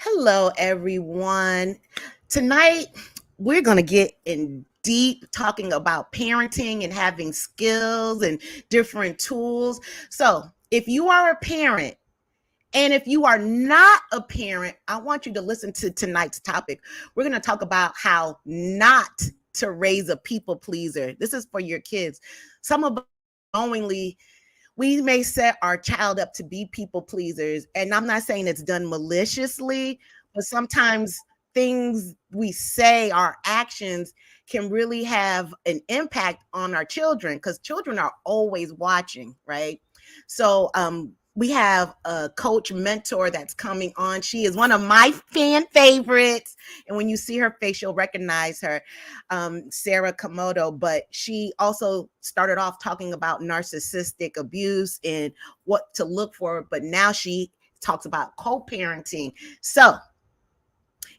Hello, everyone. Tonight, we're going to get in deep talking about parenting and having skills and different tools. So, if you are a parent, and if you are not a parent, I want you to listen to tonight's topic. We're going to talk about how not to raise a people pleaser. This is for your kids. Some of us knowingly we may set our child up to be people pleasers. And I'm not saying it's done maliciously, but sometimes things we say, our actions can really have an impact on our children because children are always watching, right? So we have a coach mentor that's coming on. She is one of my fan favorites. And when you see her face, you'll recognize her, Sarah Kamoto. But she also started off talking about narcissistic abuse and what to look for. But now she talks about co-parenting. So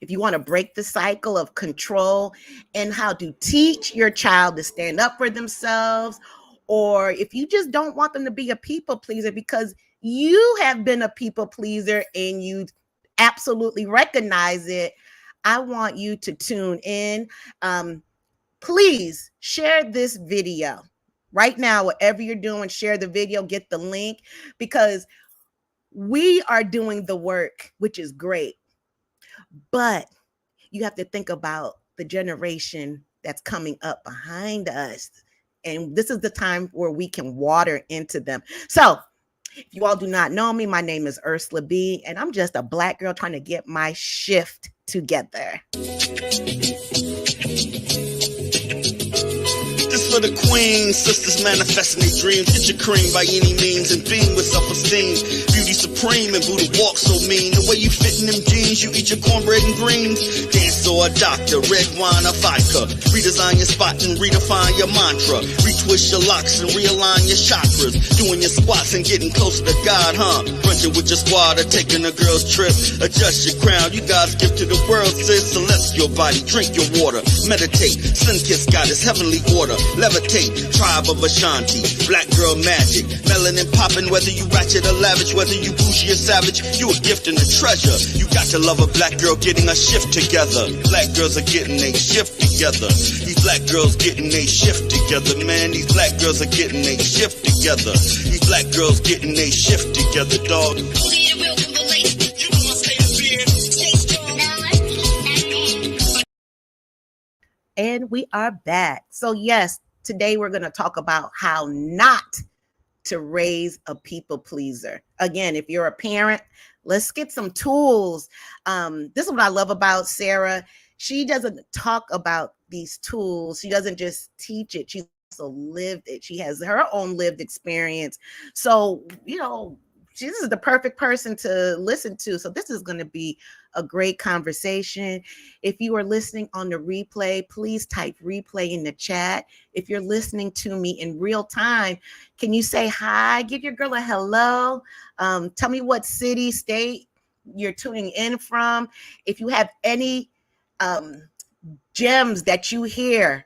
if you want to break the cycle of control and how to teach your child to stand up for themselves, or if you just don't want them to be a people pleaser because you have been a people pleaser and you absolutely recognize it, I want you to tune in. Please share this video right now. Whatever you're doing, share the video, get the link, because we are doing the work, which is great. But you have to think about the generation that's coming up behind us. And this is the time where we can water into them. So if you all do not know me, my name is Ursula B. And I'm just a Black girl trying to get my shift together. For the queen, sisters manifesting their dreams. Get your cream by any means and beam with self-esteem. Beauty supreme and Buddha walk so mean. The way you fit in them jeans, you eat your cornbread and greens. Dance or a doctor, red wine or vodka. Redesign your spot and redefine your mantra. Retwist your locks and realign your chakras. Doing your squats and getting closer to God, huh? Brunching with your squad or taking a girl's trip. Adjust your crown, you God's gift to the world, sis. Celestial body, drink your water. Meditate, sun kiss goddess, heavenly order. Levitate, tribe of Ashanti, black girl magic, melanin popping, whether you ratchet or lavish, whether you bougie or savage, you a gift and a treasure. You got to love a black girl getting a shift together. Black girls are getting a shift together. These black girls getting a shift together, man. These black girls are getting a shift together. These black girls getting a shift together, dog. And we are back. So yes, today we're going to talk about how not to raise a people pleaser. Again, if you're a parent, let's get some tools. This is what I love about Sarah. She doesn't talk about these tools. She doesn't just teach it. She also lived it. She has her own lived experience. So, this is the perfect person to listen to. So this is going to be a great conversation. If you are listening on the replay, please type replay in the chat. If you're listening to me in real time, can you say hi? Give your girl a hello. Tell me what city, state you're tuning in from. If you have any gems that you hear,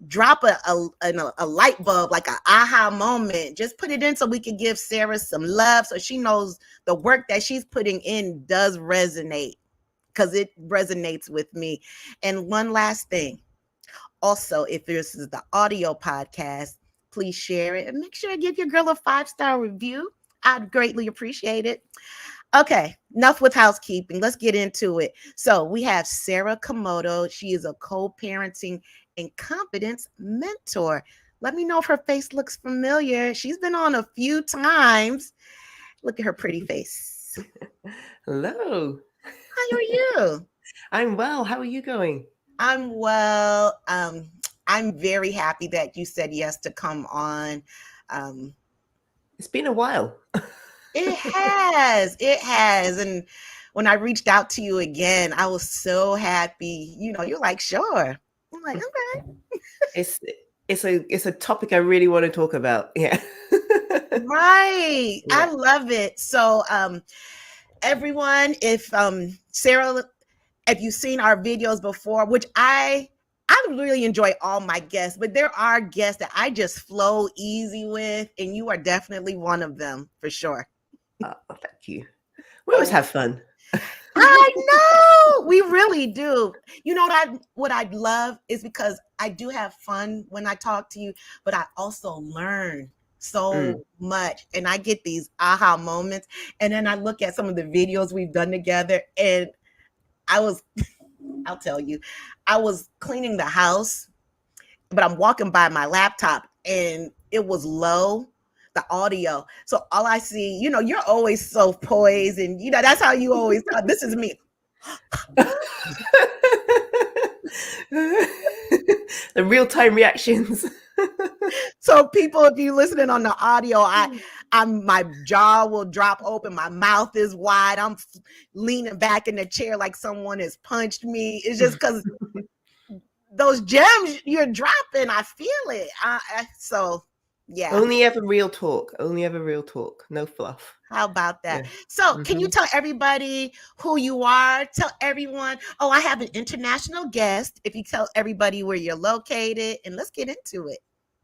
drop a light bulb, like an aha moment. Just put it in so we can give Sarah some love so she knows the work that she's putting in does resonate, because it resonates with me. And one last thing. Also, if this is the audio podcast, please share it and make sure to give your girl a 5-star review. I'd greatly appreciate it. Okay, enough with housekeeping. Let's get into it. So we have Sarah Kamoto. She is a co-parenting and confidence mentor. Let me know if her face looks familiar. She's been on a few times. Look at her pretty face. Hello. How are you? I'm well. How are you going? I'm well. I'm very happy that you said yes to come on. It's been a while. It has. And when I reached out to you again, I was so happy. You're like, sure. I'm like, okay. It's a topic I really want to talk about. Yeah. Right. Yeah. I love it. So everyone, if Sarah, if you've seen our videos before, which I really enjoy all my guests, but there are guests that I just flow easy with, and you are definitely one of them for sure. Oh, thank you. We always have fun. I know we really do. You know what I love is because I do have fun when I talk to you, but I also learn so much, and I get these aha moments. And then I look at some of the videos we've done together, and I'll tell you, I was cleaning the house, but I'm walking by my laptop, and it was low, the audio. So all I see, you're always so poised, and that's how you always talk. This is me. The real-time reactions. So people, if you're listening on the audio, my jaw will drop open, my mouth is wide, I'm leaning back in the chair like someone has punched me. It's just because those gems you're dropping, I feel it. So yeah. Only ever real talk. Only ever real talk. No fluff. How about that? Yeah. So can you tell everybody who you are? Tell everyone. Oh, I have an international guest. If you tell everybody where you're located, and let's get into it.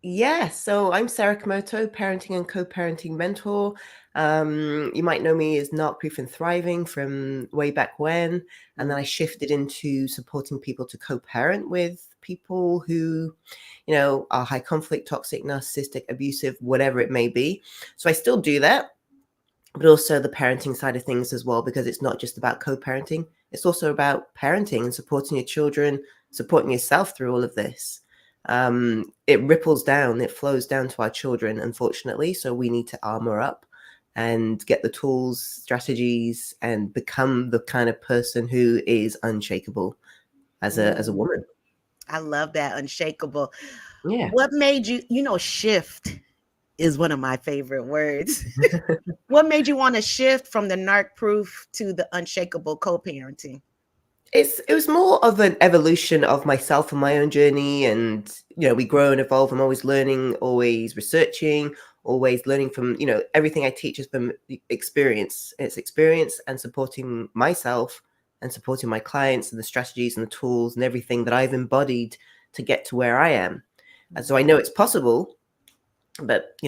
Yeah, so I'm Sarah Kamoto, parenting and co-parenting mentor. You might know me as Narc Proof and Thriving from way back when. And then I shifted into supporting people to co-parent with people who, are high conflict, toxic, narcissistic, abusive, whatever it may be. So I still do that, but also the parenting side of things as well, because it's not just about co-parenting. It's also about parenting and supporting your children, supporting yourself through all of this. It ripples down, it flows down to our children, unfortunately. So we need to armor up and get the tools, strategies, and become the kind of person who is unshakable as a woman. I love that, unshakable. Yeah. What made you, shift is one of my favorite words. What made you want to shift from the Narc Proof to the unshakable co-parenting? It was more of an evolution of myself and my own journey. And, we grow and evolve. I'm always learning, always researching, always learning from, everything I teach has been experience. It's experience and supporting myself and supporting my clients and the strategies and the tools and everything that I've embodied to get to where I am. And so I know it's possible, but,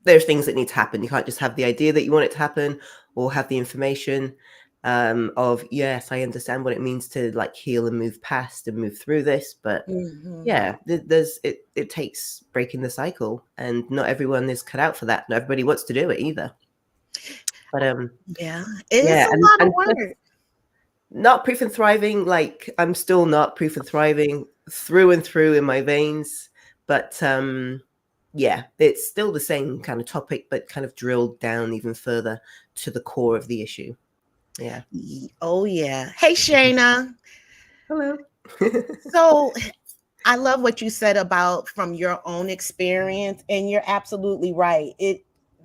there's things that need to happen. You can't just have the idea that you want it to happen or have the information of, yes, I understand what it means to like heal and move past and move through this. But yeah, it takes breaking the cycle, and not everyone is cut out for that. Not everybody wants to do it either. But yeah, it's a lot of work. Not Proof and Thriving, like I'm still not Proof and Thriving through and through in my veins. But yeah, it's still the same kind of topic, but kind of drilled down even further to the core of the issue. Yeah. Oh, yeah. Hey, Shayna. Hello. So I love what you said about from your own experience, and you're absolutely right.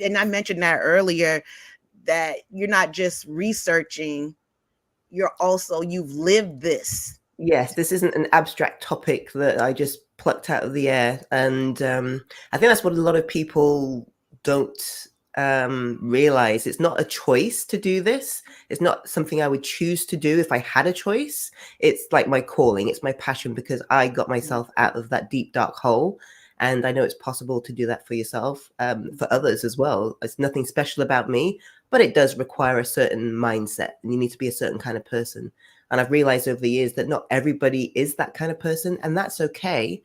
And I mentioned that earlier, that you're not just researching, you've lived this. Yes, this isn't an abstract topic that I just plucked out of the air. And I think that's what a lot of people don't realize. It's not a choice to do this. It's not something I would choose to do if I had a choice. It's like my calling. It's my passion, because I got myself out of that deep, dark hole. And I know it's possible to do that for yourself, for others as well. It's nothing special about me, but it does require a certain mindset, and you need to be a certain kind of person. And I've realized over the years that not everybody is that kind of person, and that's okay.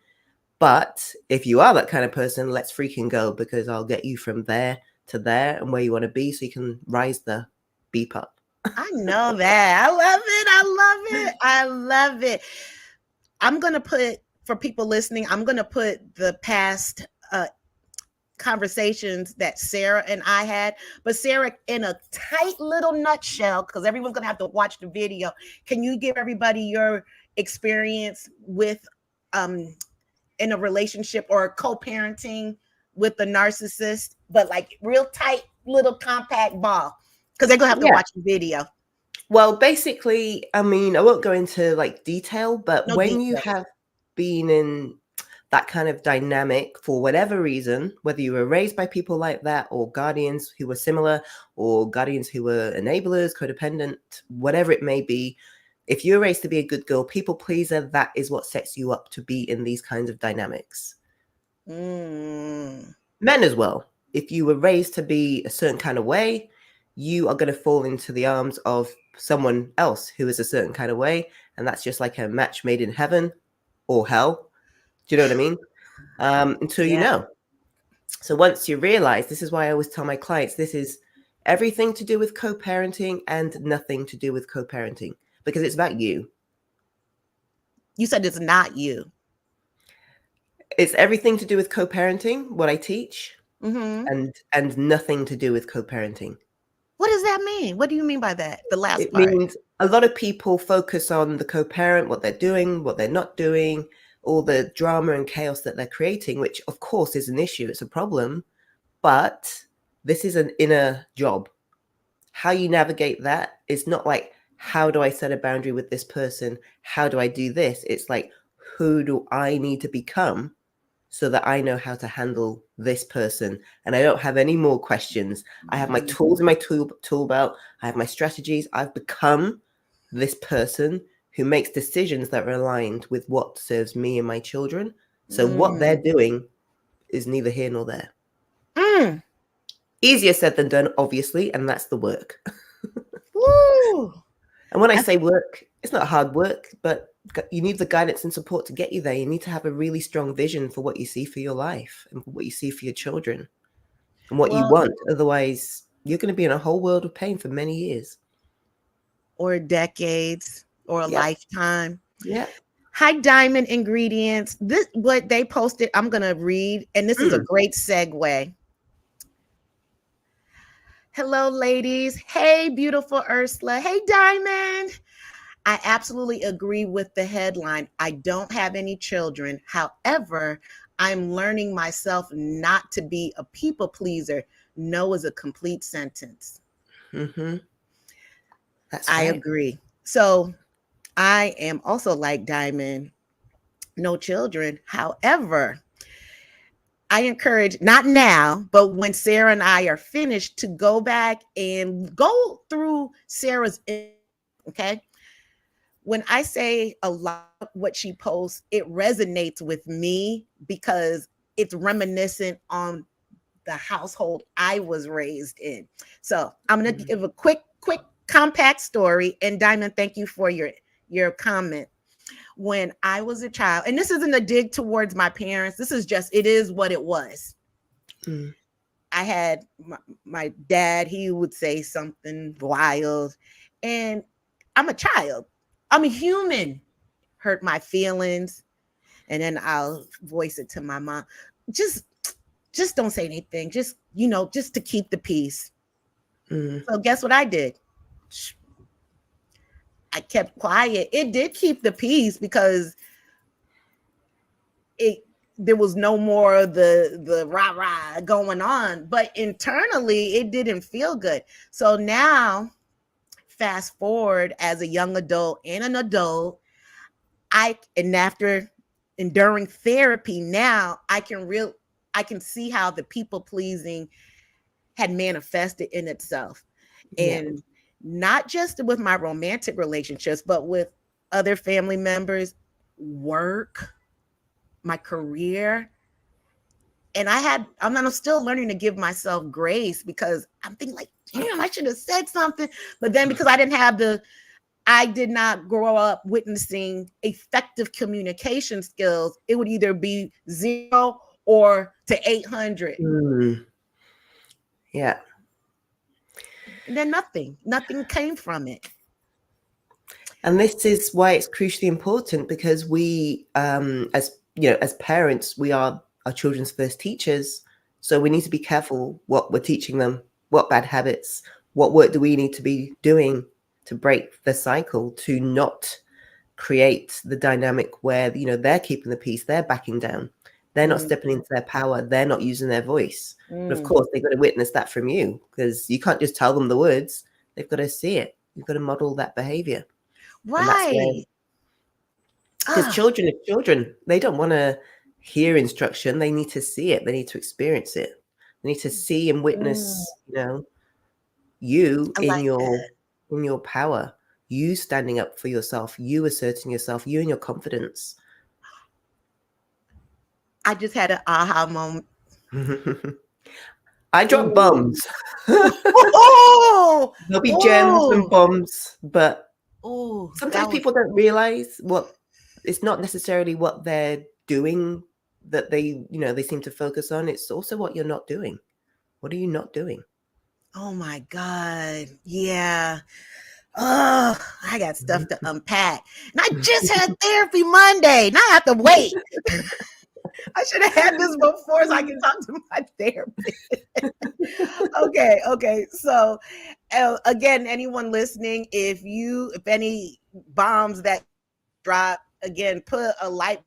But if you are that kind of person, let's freaking go, because I'll get you from there to there and where you want to be, so you can rise the beep up. I know that. I love it. I love it. I love it. I'm going to put, for people listening, I'm going to put the past conversations that Sarah and I had. But Sarah, in a tight little nutshell, because everyone's going to have to watch the video, can you give everybody your experience with in a relationship or co-parenting with the narcissist, but like real tight little compact ball, because they're gonna have to watch the video. Well, basically, I mean, I won't go into like detail, but when you have been in that kind of dynamic for whatever reason, whether you were raised by people like that or guardians who were similar or guardians who were enablers, codependent, whatever it may be, if you're raised to be a good girl, people pleaser, that is what sets you up to be in these kinds of dynamics. Men as well. If you were raised to be a certain kind of way, you are going to fall into the arms of someone else who is a certain kind of way, and that's just like a match made in heaven or hell. Do you know what I mean? Until you Yeah. know. So once you realize, this is why I always tell my clients, this is everything to do with co-parenting and nothing to do with co-parenting, because it's about you. You said it's not you. It's everything to do with co-parenting, what I teach, Mm-hmm. and nothing to do with co-parenting. What does that mean? What do you mean by that? The last It part. means a lot of people focus on the co-parent, what they're doing, what they're not doing, all the drama and chaos that they're creating, which of course is an issue, it's a problem, but this is an inner job. How you navigate that is not like, how do I set a boundary with this person? How do I do this? It's like, who do I need to become so that I know how to handle this person and I don't have any more questions? I have my tools in my tool belt. I have my strategies. I've become this person who makes decisions that are aligned with what serves me and my children. So what they're doing is neither here nor there. Easier said than done, obviously, and that's the work. Woo! And when I say work, it's not hard work, but you need the guidance and support to get you there. You need to have a really strong vision for what you see for your life and what you see for your children and what you want. Otherwise, you're going to be in a whole world of pain for many years. Or decades or a lifetime. Yeah. Hi, Diamond Ingredients. This what they posted, I'm going to read, and this is a great segue. Hello, ladies. Hey, beautiful Ursula. Hey, Diamond. I absolutely agree with the headline. I don't have any children. However, I'm learning myself not to be a people pleaser. No is a complete sentence. Mm-hmm. That's I right. agree. So I am also like Diamond, no children. However, I encourage, not now, but when Sarah and I are finished, to go back and go through Sarah's, okay? When I say a lot of what she posts, it resonates with me because it's reminiscent on the household I was raised in. So I'm going to give a quick, compact story. And Diamond, thank you for your comment. When I was a child, and this isn't a dig towards my parents, this is just, it is what it was. I had my dad, he would say something wild, and I'm a child. I'm a human. Hurt my feelings, and then I'll voice it to my mom. Just don't say anything. Just, just to keep the peace. So guess what I did? I kept quiet. It did keep the peace because there was no more of the rah-rah going on. But internally, it didn't feel good. So now, fast forward as a young adult and an adult, and after enduring therapy, now I can see how the people pleasing had manifested in itself. And not just with my romantic relationships, but with other family members, work, my career. And I'm still learning to give myself grace because I'm thinking like, damn, I should have said something. But then because I did not grow up witnessing effective communication skills, it would either be 0 or to 800. Yeah. And then nothing came from it. And this is why it's crucially important, because we, as parents, we are our children's first teachers. So we need to be careful what we're teaching them, what bad habits, what work do we need to be doing to break the cycle, to not create the dynamic where, they're keeping the peace, they're backing down, they're not stepping into their power, they're not using their voice. But of course, they've got to witness that from you, because you can't just tell them the words. They've got to see it. You've got to model that behavior. Right. Because children are children. They don't want to hear instruction. They need to see it. They need to experience it. They need to see and witness, you in your power, you standing up for yourself, you asserting yourself, you and your confidence. I just had an aha moment. I drop Ooh. bombs. Oh, There'll be gems and oh, bombs, but oh, sometimes that was, people don't realize what it's not necessarily what they're doing that they seem to focus on. It's also what you're not doing. What are you not doing? oh my God. Yeah. Oh, I got stuff to Mhm. unpack. And I just had therapy Monday. Now I have to wait. I should have had this before so I can talk to my therapist. Okay. So, again, anyone listening, if any bombs that drop, again, put a like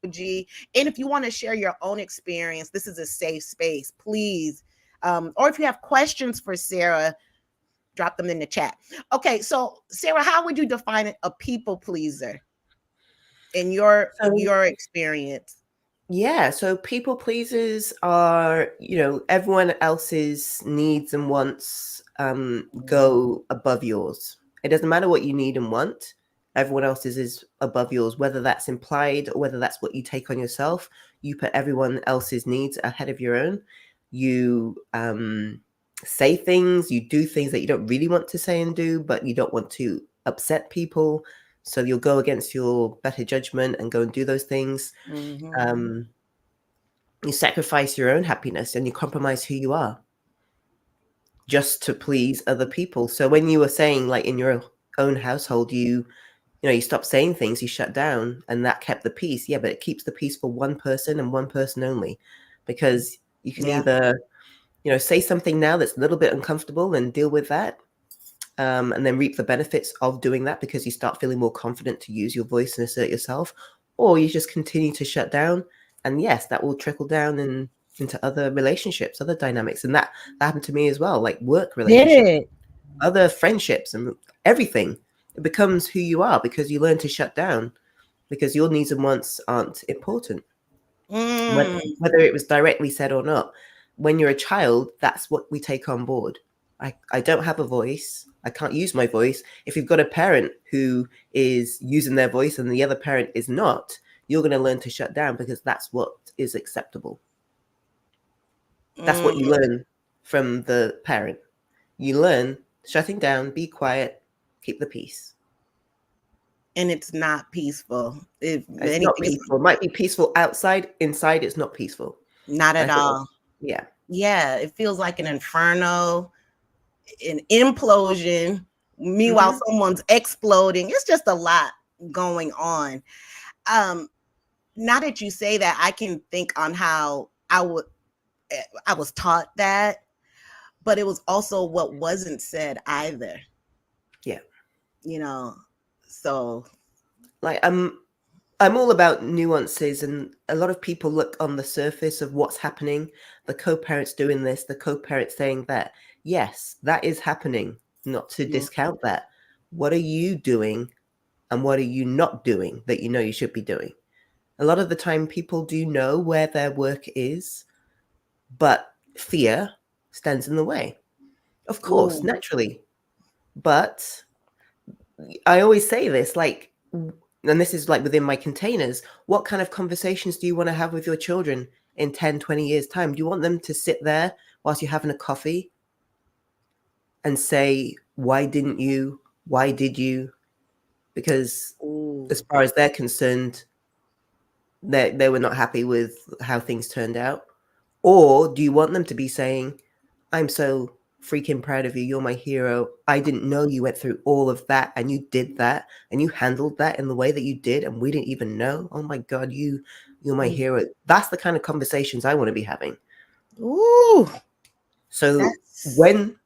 emoji. And if you want to share your own experience, this is a safe space, please. Or if you have questions for Sarah, drop them in the chat. Okay, so Sarah, how would you define a people pleaser in your So experience? yeah, so people pleasers are, everyone else's needs and wants go above yours. It doesn't matter what you need and want. Everyone else's is above yours, whether that's implied or whether that's what you take on yourself. You put everyone else's needs ahead of your own. You say things, you do things that you don't really want to say and do, but you don't want to upset people. So you'll go against your better judgment and go and do those things. Mm-hmm. You sacrifice your own happiness and you compromise who you are just to please other people. So when you were saying, like, in your own household, you stopped saying things, you shut down, and that kept the peace. Yeah, but it keeps the peace for one person and one person only, because you can Yeah. either say something now that's a little bit uncomfortable and deal with that, and then reap the benefits of doing that because you start feeling more confident to use your voice and assert yourself, or you just continue to shut down. And yes, that will trickle down into other relationships, other dynamics. And that happened to me as well, like work Did relationships, it? other friendships, and everything. It becomes who you are because you learn to shut down because your needs and wants aren't important, Mm. whether it was directly said or not. When you're a child, that's what we take on board. I don't have a voice. I can't use my voice. If you've got a parent who is using their voice and the other parent is not, you're going to learn to shut down because that's what is acceptable. That's what you Mm. learn from the parent. You learn shutting down, be quiet, keep the peace. And it's not peaceful. If It's not anything, it's peaceful. It might be peaceful outside. Inside, it's not peaceful. not And at I think, all. yeah. Yeah, it feels like an inferno, an implosion. Meanwhile, Hmm. someone's exploding. It's just a lot going on. Um, Now that you say that, I can think on how I was taught that, but it was also what wasn't said either. Yeah. You know, so Like I'm all about nuances, and a lot of people look on the surface of what's happening. The co-parents doing this, the co-parent saying that. Yes, that is happening. Not to mm, discount that. What are you doing, and what are you not doing that you know you should be doing? A lot of the time, people do know where their work is, but fear stands in the way. Of course, ooh, naturally. But I always say this, like, and this is like within my containers, what kind of conversations do you want to have with your children in 10, 20 years' time? Do you want them to sit there whilst you're having a coffee and say, why didn't you? Why did you? Because ooh, as far as they're concerned, they were not happy with how things turned out. Or do you want them to be saying, I'm so freaking proud of you. You're my hero. I didn't know you went through all of that and you did that and you handled that in the way that you did and we didn't even know. Oh my God, you're my hero. That's the kind of conversations I want to be having. ooh. So That's and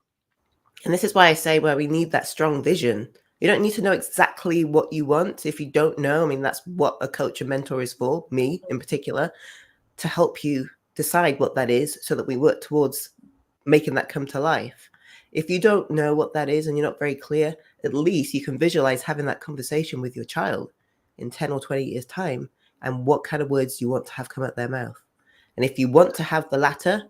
this is why I say where we need that strong vision. You don't need to know exactly what you want if you don't know. I mean, that's what a coach and mentor is for, me in particular, to help you decide what that is so that we work towards making that come to life. If you don't know what that is and you're not very clear, at least you can visualize having that conversation with your child in 10 or 20 years' time and what kind of words you want to have come out their mouth. And if you want to have the latter,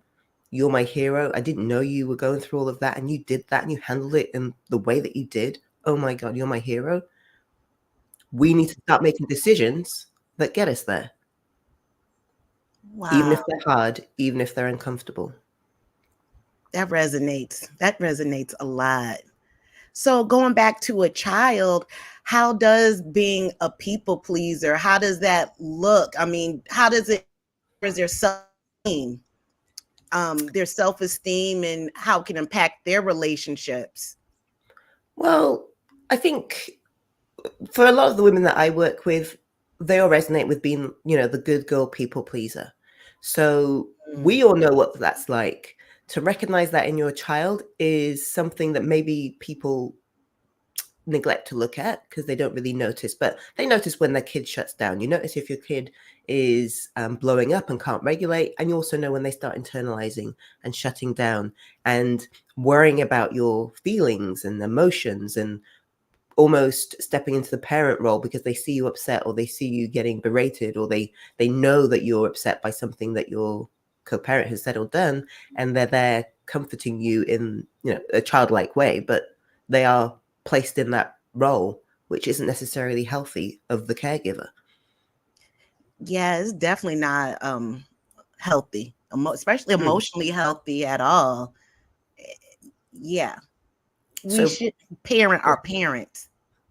you're my hero. I didn't know you were going through all of that and you did that and you handled it in the way that you did. Oh my God, you're my hero. We need to start making decisions that get us there, even wow. if they're hard, even if they're uncomfortable. That resonates. That resonates a lot. So going back to a child, how does being a people pleaser, how does that look? I mean, how does it, is their self-esteem and how it can impact their relationships? Well, I think for a lot of the women that I work with, they all resonate with being, the good girl people pleaser. So we all know what that's like. To recognize that in your child is something that maybe people neglect to look at because they don't really notice, but they notice when their kid shuts down. You notice if your kid is blowing up and can't regulate, and you also know when they start internalizing and shutting down and worrying about your feelings and emotions and almost stepping into the parent role because they see you upset or they see you getting berated or they know that you're upset by something that your co-parent has said or done, and they're there comforting you in a childlike way, but they are placed in that role, which isn't necessarily healthy of the caregiver. Yeah, it's definitely not healthy, especially emotionally healthy at all. Yeah, we should parent our parents.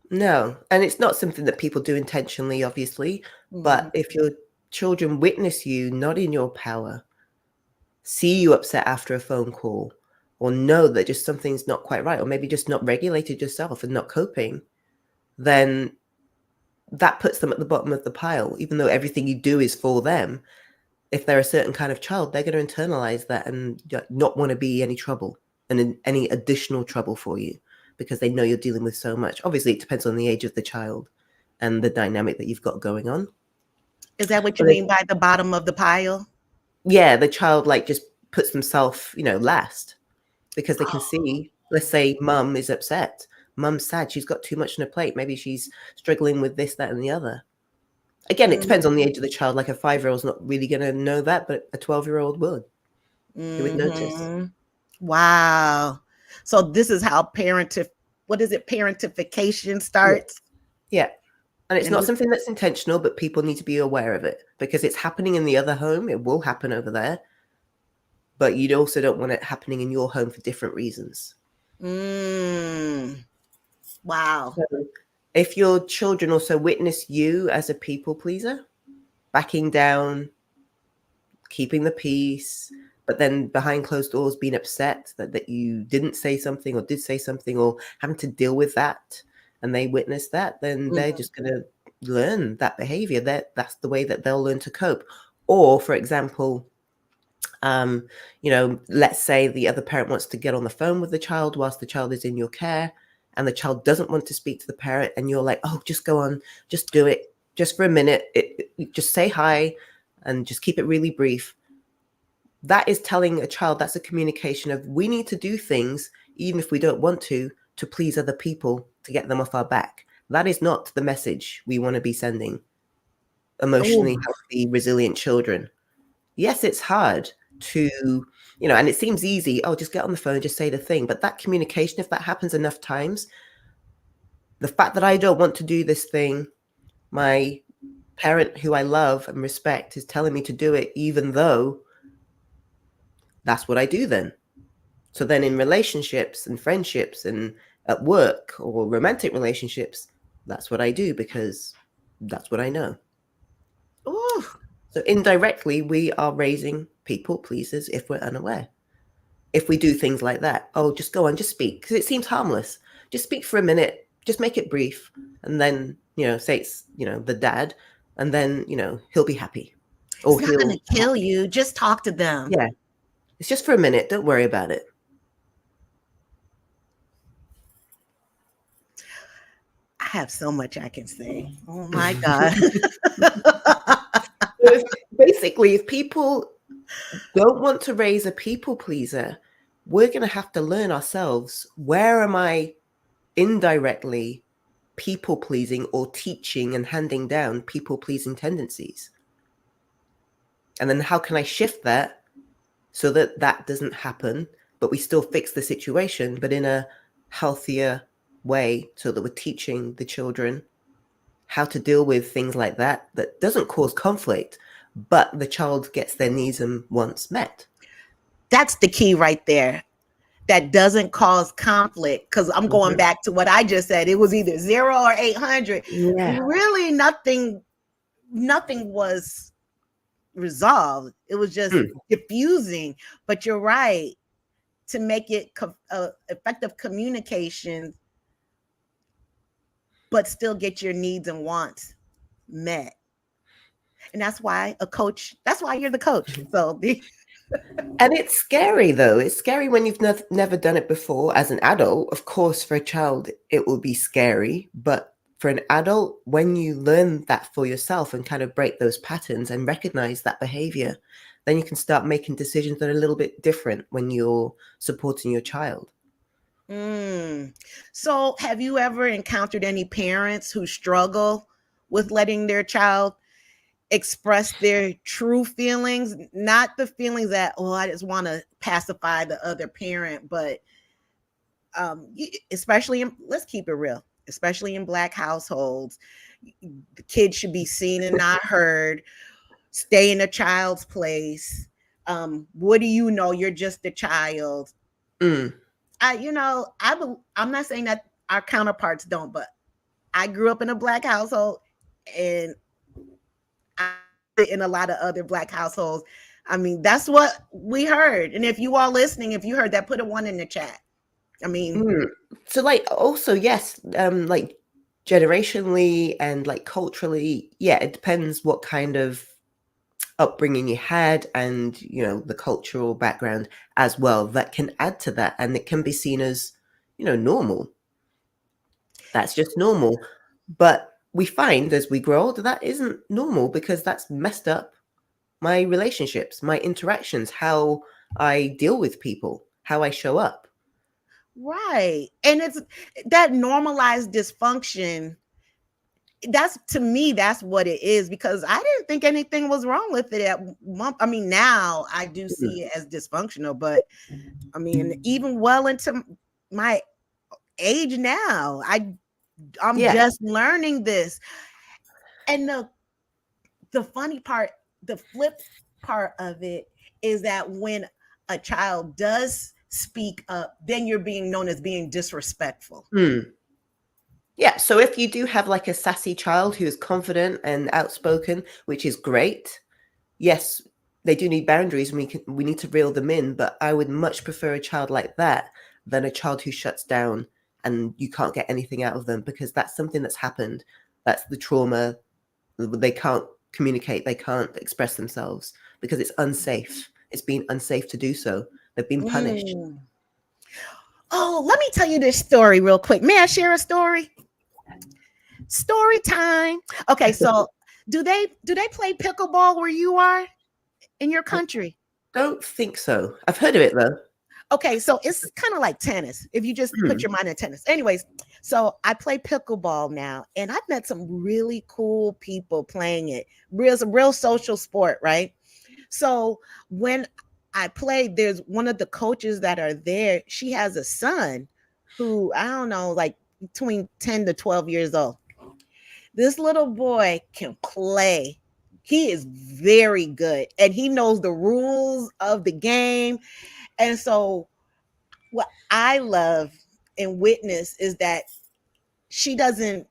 No, and it's not something that people do intentionally, obviously, but if your children witness you not in your power, see you upset after a phone call, or know that just something's not quite right, or maybe just not regulated yourself and not coping, then that puts them at the bottom of the pile, even though everything you do is for them. If they're a certain kind of child, they're going to internalize that and not want to be any trouble and any additional trouble for you because they know you're dealing with so much. Obviously, it depends on the age of the child and the dynamic that you've got going on. Is that what you mean by the bottom of the pile? Yeah, the child just puts themselves, last because they can see, let's say mum is upset. Mum's sad. She's got too much on her plate. Maybe she's struggling with this, that, and the other. Again, it depends on the age of the child. Like a 5-year-old's not really going to know that, but a 12-year-old would. He would notice. Wow. So this is how parentification starts? Yeah. And it's not something that's intentional, but people need to be aware of it because it's happening in the other home. It will happen over there. But you also don't want it happening in your home for different reasons. Wow. So if your children also witness you as a people pleaser, backing down, keeping the peace, but then behind closed doors being upset that you didn't say something or did say something or having to deal with that, and they witness that, then they're just going to learn that behavior. That's the way that they'll learn to cope. Or, for example, let's say the other parent wants to get on the phone with the child whilst the child is in your care, and the child doesn't want to speak to the parent, and you're like, oh, just go on, just do it, just for a minute, just say hi, and just keep it really brief. That is telling a child, that's a communication of we need to do things, even if we don't want to please other people, to get them off our back. That is not the message we want to be sending emotionally healthy, resilient children. Yes, it's hard to, and it seems easy. Oh, just get on the phone, just say the thing. But that communication, if that happens enough times, the fact that I don't want to do this thing, my parent who I love and respect is telling me to do it, even though that's what I do then. So then in relationships and friendships and at work or romantic relationships, that's what I do because that's what I know. Ooh. So indirectly, we are raising people pleasers if we're unaware. If we do things like that, oh, just go on, just speak, because it seems harmless. Just speak for a minute, just make it brief, and then, say it's, the dad, and then, he'll be happy. Or it's not going to kill you. Just talk to them. Yeah. It's just for a minute. Don't worry about it. I have so much I can say. Oh my God. Basically, if people don't want to raise a people pleaser, we're going to have to learn ourselves, where am I indirectly people pleasing or teaching and handing down people pleasing tendencies? And then how can I shift that so that that doesn't happen, but we still fix the situation, but in a healthier way, so that we're teaching the children how to deal with things like that doesn't cause conflict, but the child gets their needs and wants met. That's the key right there. that doesn't cause conflict, because I'm going back to what I just said. It was either 0 or 800. Yeah. Really, nothing was resolved. It was just diffusing. But you're right, to make it effective communication, but still get your needs and wants met. And that's why you're the coach. So And it's scary, though. It's scary when you've never done it before. As an adult, of course, for a child, it will be scary. But for an adult, when you learn that for yourself and kind of break those patterns and recognize that behavior, then you can start making decisions that are a little bit different when you're supporting your child. So have you ever encountered any parents who struggle with letting their child express their true feelings, not the feelings that, oh, I just want to pacify the other parent, but especially let's keep it real, especially in Black households, the kids should be seen and not heard. Stay in a child's place. What do you know? You're just a child. I'm not saying that our counterparts don't, but I grew up in a Black household, and in a lot of other Black households. I mean, that's what we heard. And if you are listening, if you heard that, put a 1 in the chat. I mean, so like also, yes, like generationally and like culturally, yeah, it depends what kind of upbringing you had, and you know, the cultural background as well, that can add to that, and it can be seen as, you know, normal. That's just normal. But we find as we grow older that isn't normal, because that's messed up my relationships, my interactions, how I deal with people, how I show up. Right. And it's that normalized dysfunction. That's, to me, that's what it is, because I didn't think anything was wrong with it at one. I mean, now I do see it as dysfunctional, but I mean, even well into my age now, I'm just learning this. And the funny part, the flip part of it is that when a child does speak up, then you're being known as being disrespectful. Yeah, so if you do have like a sassy child who is confident and outspoken, which is great, yes, they do need boundaries, and we need to reel them in. But I would much prefer a child like that than a child who shuts down and you can't get anything out of them, because that's something that's happened. That's the trauma. They can't communicate. They can't express themselves because it's unsafe. It's been unsafe to do so. They've been punished. Oh, let me tell you this story real quick. May I share a story? Story time. Okay, so do they play pickleball where you are in your country? Don't think so. I've heard of it though. Okay, so it's kind of like tennis, if you just put your mind in tennis. Anyways, so I play pickleball now, and I've met some really cool people playing it. It's a real social sport, right? So when I play, there's one of the coaches that are there. She has a son who, I don't know, like between 10 to 12 years old. This little boy can play. He is very good, and he knows the rules of the game. And so what I love and witness is that she doesn't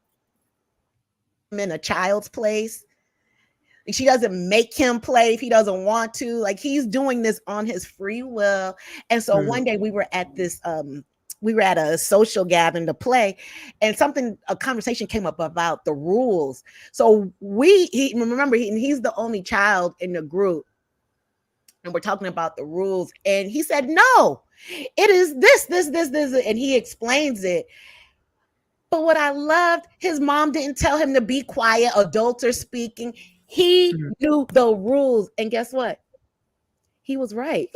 in a child's place. She doesn't make him play if he doesn't want to. Like, he's doing this on his free will. And so one day we were at a social gathering to play, and a conversation came up about the rules. So he's the only child in the group, and we're talking about the rules. And he said, no, it is this, and he explains it. But what I loved, his mom didn't tell him to be quiet. Adults are speaking. He knew the rules. And guess what? He was right.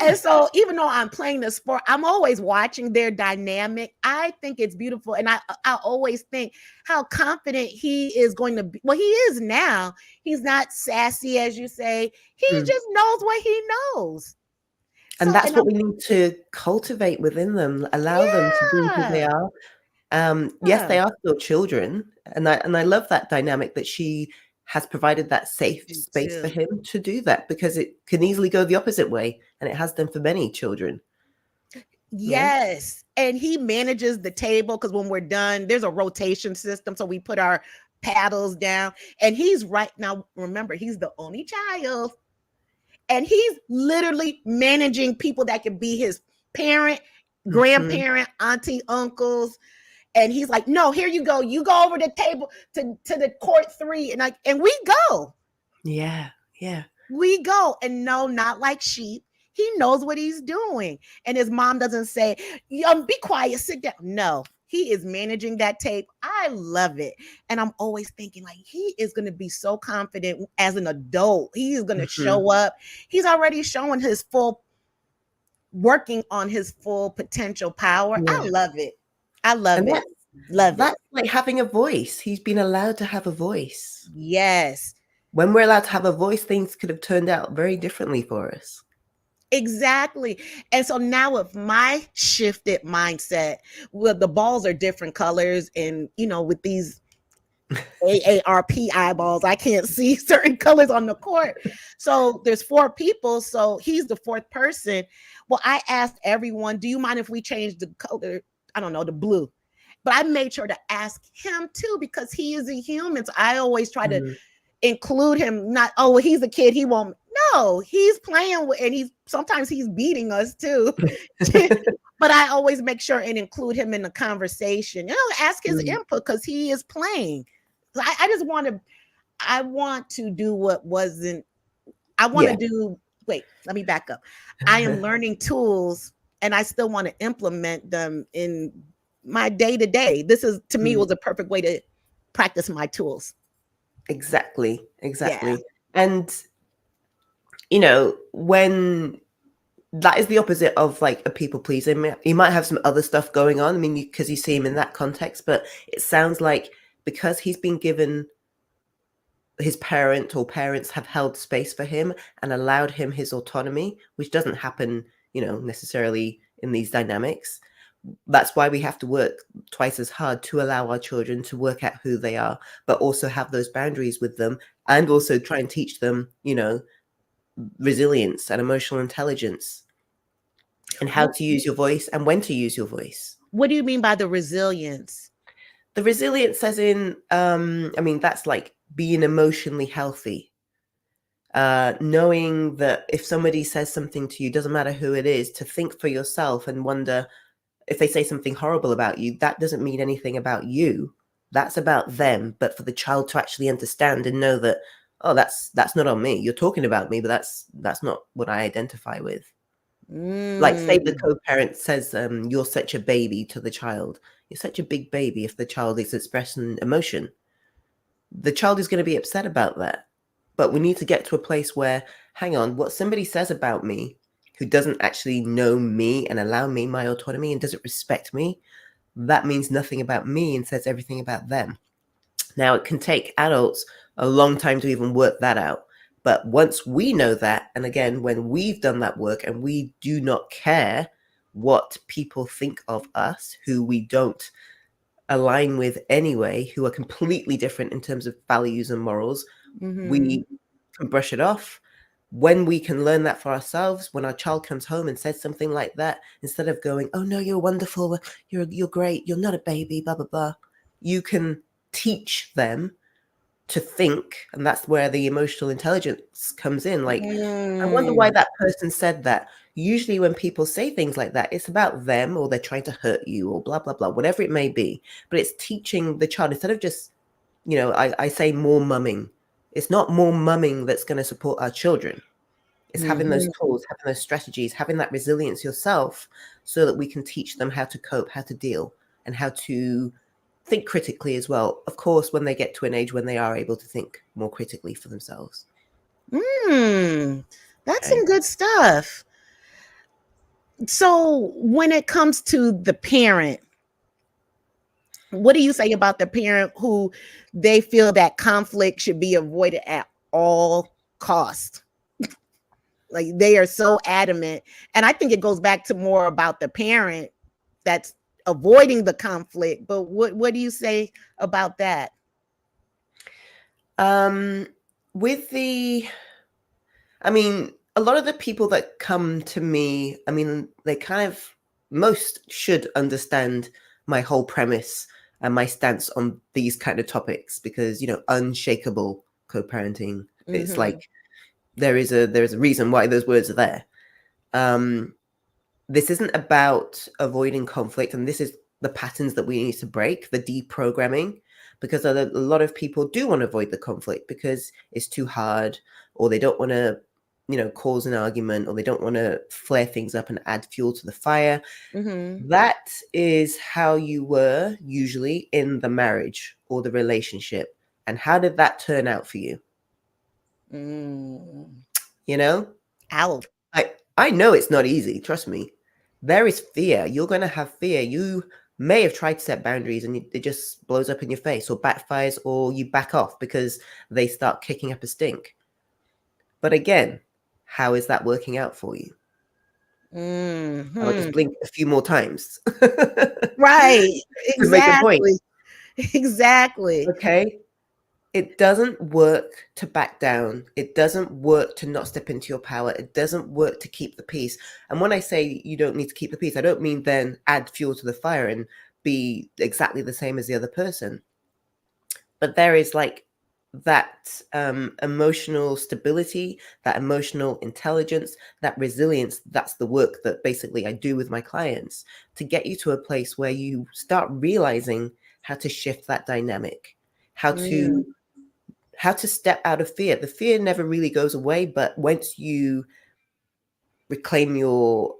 And so even though I'm playing the sport, I'm always watching their dynamic. I think it's beautiful. And I always think how confident he is going to be. Well, he is now. He's not sassy, as you say. He just knows what he knows. And that's what we need to cultivate within them. Allow them to be who they are. Yes, they are still children. And I love that dynamic that she has provided that safe Me space for too. him to do that, because it can easily go the opposite way, and it has done for many children. Yeah. Yes. And he manages the table because when we're done, there's a rotation system. So we put our paddles down and he's right now. Remember, he's the only child and he's literally managing people that could be his parent, grandparent, auntie, uncles. And he's like, no, here you go. You go over the table to the court 3. And we go. Yeah. Yeah. We go. And no, not like sheep. He knows what he's doing. And his mom doesn't say, be quiet, sit down. No, he is managing that tape. I love it. And I'm always thinking like, he is going to be so confident as an adult. He is going to show up. He's already showing his working on his full potential power. Yeah. I love it. I love it. That's like having a voice. He's been allowed to have a voice. Yes. When we're allowed to have a voice, things could have turned out very differently for us. Exactly. And so now with my shifted mindset, well, the balls are different colors. And, with these AARP eyeballs, I can't see certain colors on the court. So there's 4 people. So he's the 4th person. Well, I asked everyone, do you mind if we change the color? I don't know, the blue. But I made sure to ask him too, because he is a human. So I always try to include him. Not, oh, he's a kid, he won't. No, he's playing with, and sometimes he's beating us too. But I always make sure and include him in the conversation. Ask his input because he is playing. I want to do what wasn't. I want to do. Wait, let me back up. I am learning tools, and I still want to implement them in my day to day. This is, to me, was a perfect way to practice my tools. Exactly. Yeah. And when that is the opposite of like a people pleaser, he might have some other stuff going on. I mean, because you see him in that context, but it sounds like because he's been given his parent or parents have held space for him and allowed him his autonomy, which doesn't happen, necessarily in these dynamics. That's why we have to work twice as hard to allow our children to work out who they are, but also have those boundaries with them, and also try and teach them, resilience and emotional intelligence and how to use your voice and when to use your voice. What do you mean by the resilience? The resilience as in, that's like being emotionally healthy. Knowing that if somebody says something to you, doesn't matter who it is, to think for yourself and wonder, if they say something horrible about you, that doesn't mean anything about you. That's about them. But for the child to actually understand and know that, oh, that's not on me. You're talking about me, but that's not what I identify with. Like, say the co-parent says, you're such a baby to the child. You're such a big baby. If the child is expressing emotion, the child is going to be upset about that. But we need to get to a place where, hang on, what somebody says about me, who doesn't actually know me and allow me my autonomy and doesn't respect me, that means nothing about me and says everything about them. Now, it can take adults a long time to even work that out. But once we know that, and again, when we've done that work and we do not care what people think of us, who we don't align with anyway, who are completely different in terms of values and morals, we can brush it off. When we can learn that for ourselves, when our child comes home and says something like that, instead of going, oh no, you're wonderful, you're great, you're not a baby, blah, blah, blah, you can teach them to think. And that's where the emotional intelligence comes in. Like, I wonder why that person said that. Usually when people say things like that, it's about them, or they're trying to hurt you, or blah, blah, blah, whatever it may be. But it's teaching the child, instead of just, I say more mumming. It's not more mumming that's going to support our children. It's having those tools, having those strategies, having that resilience yourself, so that we can teach them how to cope, how to deal, and how to think critically as well. Of course, when they get to an age when they are able to think more critically for themselves. That's some good stuff. So when it comes to the parent, what do you say about the parent who they feel that conflict should be avoided at all costs? Like, they are so adamant. And I think it goes back to more about the parent that's avoiding the conflict. But what do you say about that? With the, I mean, a lot of the people that come to me, I mean, they kind of, most should understand my whole premise and my stance on these kind of topics because, unshakable co-parenting, it's like there is a reason why those words are there. This isn't about avoiding conflict, and this is the patterns that we need to break, the deprogramming, because a lot of people do want to avoid the conflict because it's too hard, or they don't want to, cause an argument, or they don't want to flare things up and add fuel to the fire. That is how you were usually in the marriage or the relationship. And how did that turn out for you? Ow. I know it's not easy. Trust me. There is fear. You're going to have fear. You may have tried to set boundaries and it just blows up in your face or backfires, or you back off because they start kicking up a stink. But again, how is that working out for you? I'll just blink a few more times. Right. Exactly. To make a point. Exactly. Okay. It doesn't work to back down. It doesn't work to not step into your power. It doesn't work to keep the peace. And when I say you don't need to keep the peace, I don't mean then add fuel to the fire and be exactly the same as the other person. But there is like that emotional stability, that emotional intelligence, that resilience. That's the work that basically I do with my clients to get you to a place where you start realizing how to shift that dynamic, how to step out of fear. The fear never really goes away, but once you reclaim your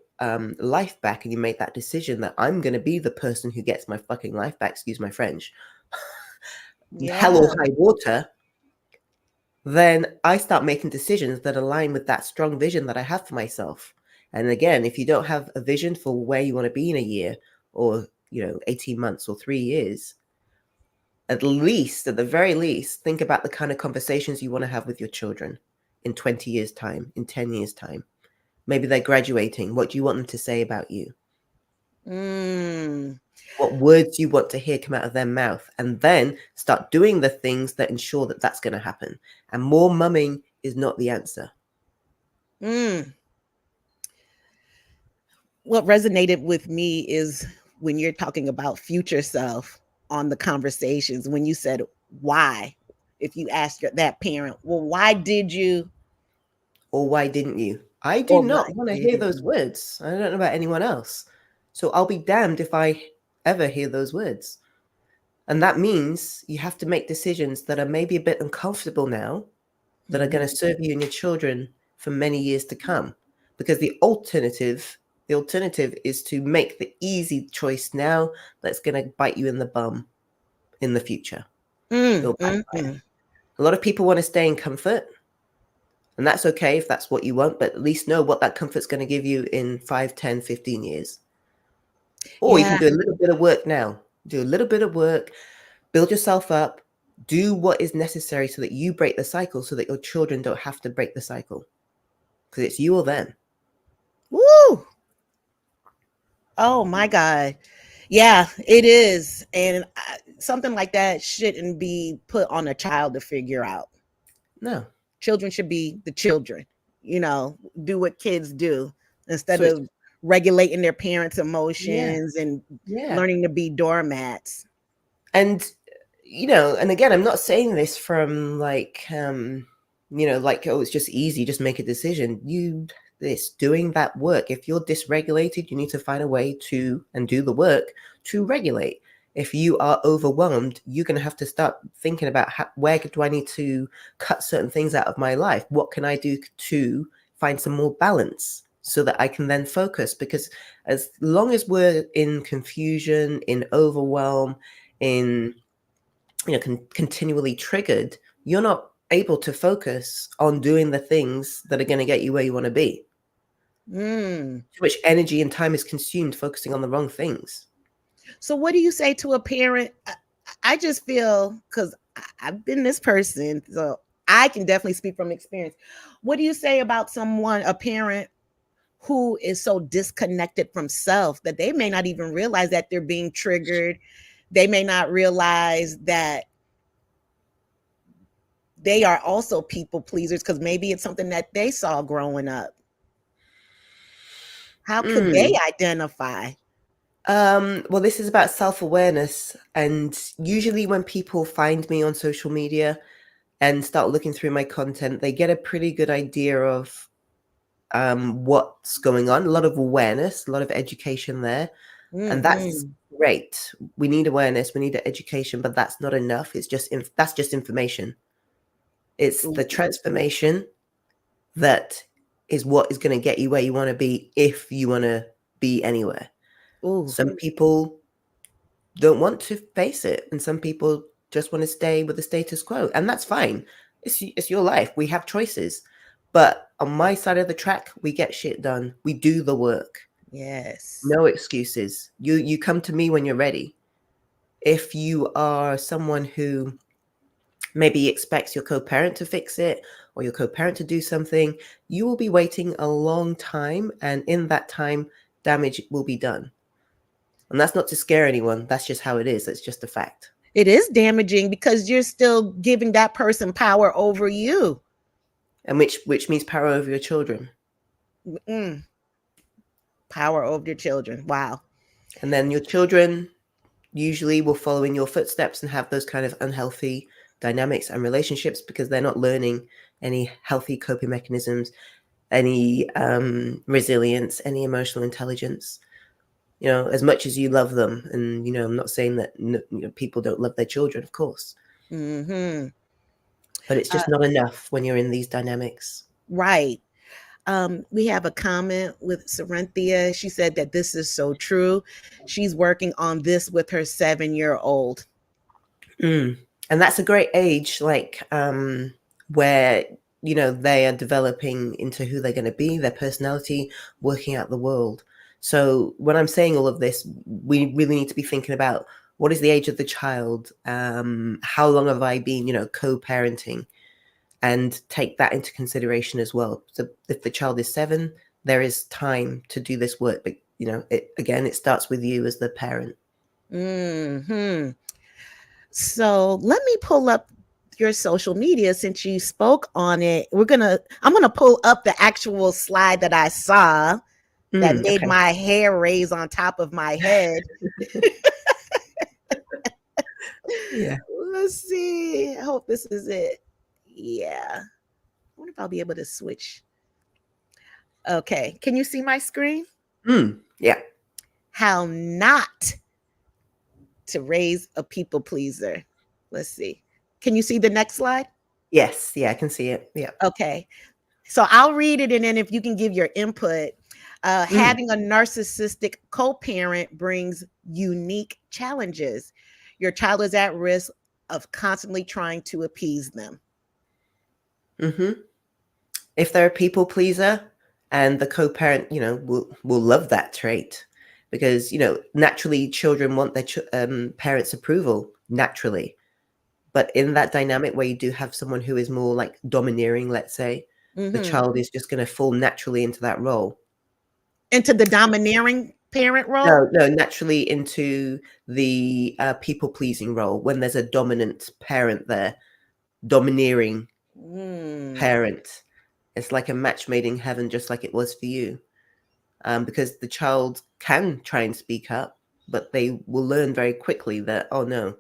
life back and you make that decision that I'm going to be the person who gets my fucking life back, excuse my French, hell or high water, then I start making decisions that align with that strong vision that I have for myself. And again, if you don't have a vision for where you want to be in a year or, 18 months or 3 years, at the very least, think about the kind of conversations you want to have with your children in 20 years' time, in 10 years' time. Maybe they're graduating. What do you want them to say about you? What words you want to hear come out of their mouth? And then start doing the things that ensure that that's going to happen. And more mumming is not the answer. What resonated with me is when you're talking about future self on the conversations, when you said why, if you asked that parent, well, why did you? Or why didn't you? I do not want to hear those words. I don't know about anyone else. So I'll be damned if I ever hear those words. And that means you have to make decisions that are maybe a bit uncomfortable now, that are going to serve you and your children for many years to come. Because the alternative is to make the easy choice now that's going to bite you in the bum in the future. A lot of people want to stay in comfort. And that's okay if that's what you want, but at least know what that comfort's going to give you in 5, 10, 15 years. Or you can do a little bit of work now. Do a little bit of work, build yourself up, do what is necessary so that you break the cycle, so that your children don't have to break the cycle. Because it's you or them. Woo! Oh my God. Yeah, it is. And something like that shouldn't be put on a child to figure out. No. Children should be the children, do what kids do instead of regulating their parents' emotions and learning to be doormats. And, and again, I'm not saying this from like, like, oh, it's just easy, just make a decision. Doing that work. If you're dysregulated, you need to find a way to, and do the work to regulate. If you are overwhelmed, you're going to have to start thinking about where do I need to cut certain things out of my life? What can I do to find some more balance so that I can then focus? Because as long as we're in confusion, in overwhelm, in, continually triggered, you're not able to focus on doing the things that are going to get you where you want to be. Too much energy and time is consumed focusing on the wrong things. So what do you say to a parent? I just feel, because I've been this person, so I can definitely speak from experience. What do you say about a parent who is so disconnected from self that they may not even realize that they're being triggered? They may not realize that they are also people pleasers because maybe it's something that they saw growing up. How could they identify? Well, this is about self-awareness. And usually when people find me on social media and start looking through my content, they get a pretty good idea of what's going on. A lot of awareness, a lot of education there. And that's great. We need awareness, we need education, but that's not enough. It's just that's just information. It's the transformation that is what is going to get you where you want to be, if you want to be anywhere. Some people don't want to face it, and some people just want to stay with the status quo, and that's fine. It's your life. We have choices. But on my side of the track, we get shit done. We do the work. Yes. No excuses. You come to me when you're ready. If you are someone who maybe expects your co-parent to fix it or your co-parent to do something, you will be waiting a long time, and in that time, damage will be done. And that's not to scare anyone. That's just how it is. It's just a fact. It is damaging because you're still giving that person power over you. And which means power over your children. Power over your children. Wow. And then your children usually will follow in your footsteps and have those kind of unhealthy dynamics and relationships because they're not learning any healthy coping mechanisms, any resilience, any emotional intelligence. You know, as much as you love them, and you know, I'm not saying that people don't love their children, of course, but it's just not enough when you're in these dynamics. Right. We have a comment with Sarenthia. She said that this is so true. She's working on this with her 7-year-old. And that's a great age, like where, you know, they are developing into who they're going to be, their personality, working out the world. So when I'm saying all of this, we really need to be thinking about what is the age of the child? How long have I been, you know, co-parenting? And take that into consideration as well. So if the child is 7, there is time to do this work. But, you know, it starts with you as the parent. So let me pull up your social media since you spoke on it. I'm gonna pull up the actual slide that I saw that made my hair raise on top of my head. Yeah. Let's see. I hope this is it. Yeah. I wonder if I'll be able to switch. Okay. Can you see my screen? Yeah. How not to raise a people pleaser. Let's see. Can you see the next slide? Yes. Yeah, I can see it. Yeah. Okay. So I'll read it, and then if you can give your input. Having a narcissistic co-parent brings unique challenges. Your child is at risk of constantly trying to appease them. If they're a people pleaser, and the co-parent, you know, will love that trait, because, you know, naturally children want their parents' approval naturally. But in that dynamic where you do have someone who is more like domineering, let's say, the child is just going to fall naturally into that role. Into the domineering parent role? No, naturally into the people-pleasing role when there's a dominant parent there, domineering parent. It's like a match made in heaven, just like it was for you. Because the child can try and speak up, but they will learn very quickly that, oh no,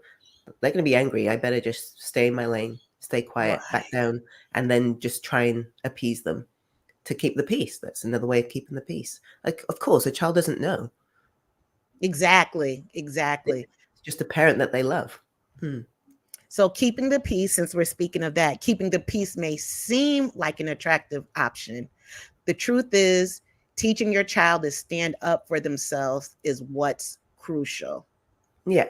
they're going to be angry. I better just stay in my lane, stay quiet, back down, and then just try and appease them to keep the peace. That's another way of keeping the peace. Like, of course, a child doesn't know. Exactly. It's just a parent that they love. So keeping the peace, since we're speaking of that, keeping the peace may seem like an attractive option. The truth is, teaching your child to stand up for themselves is what's crucial. Yeah.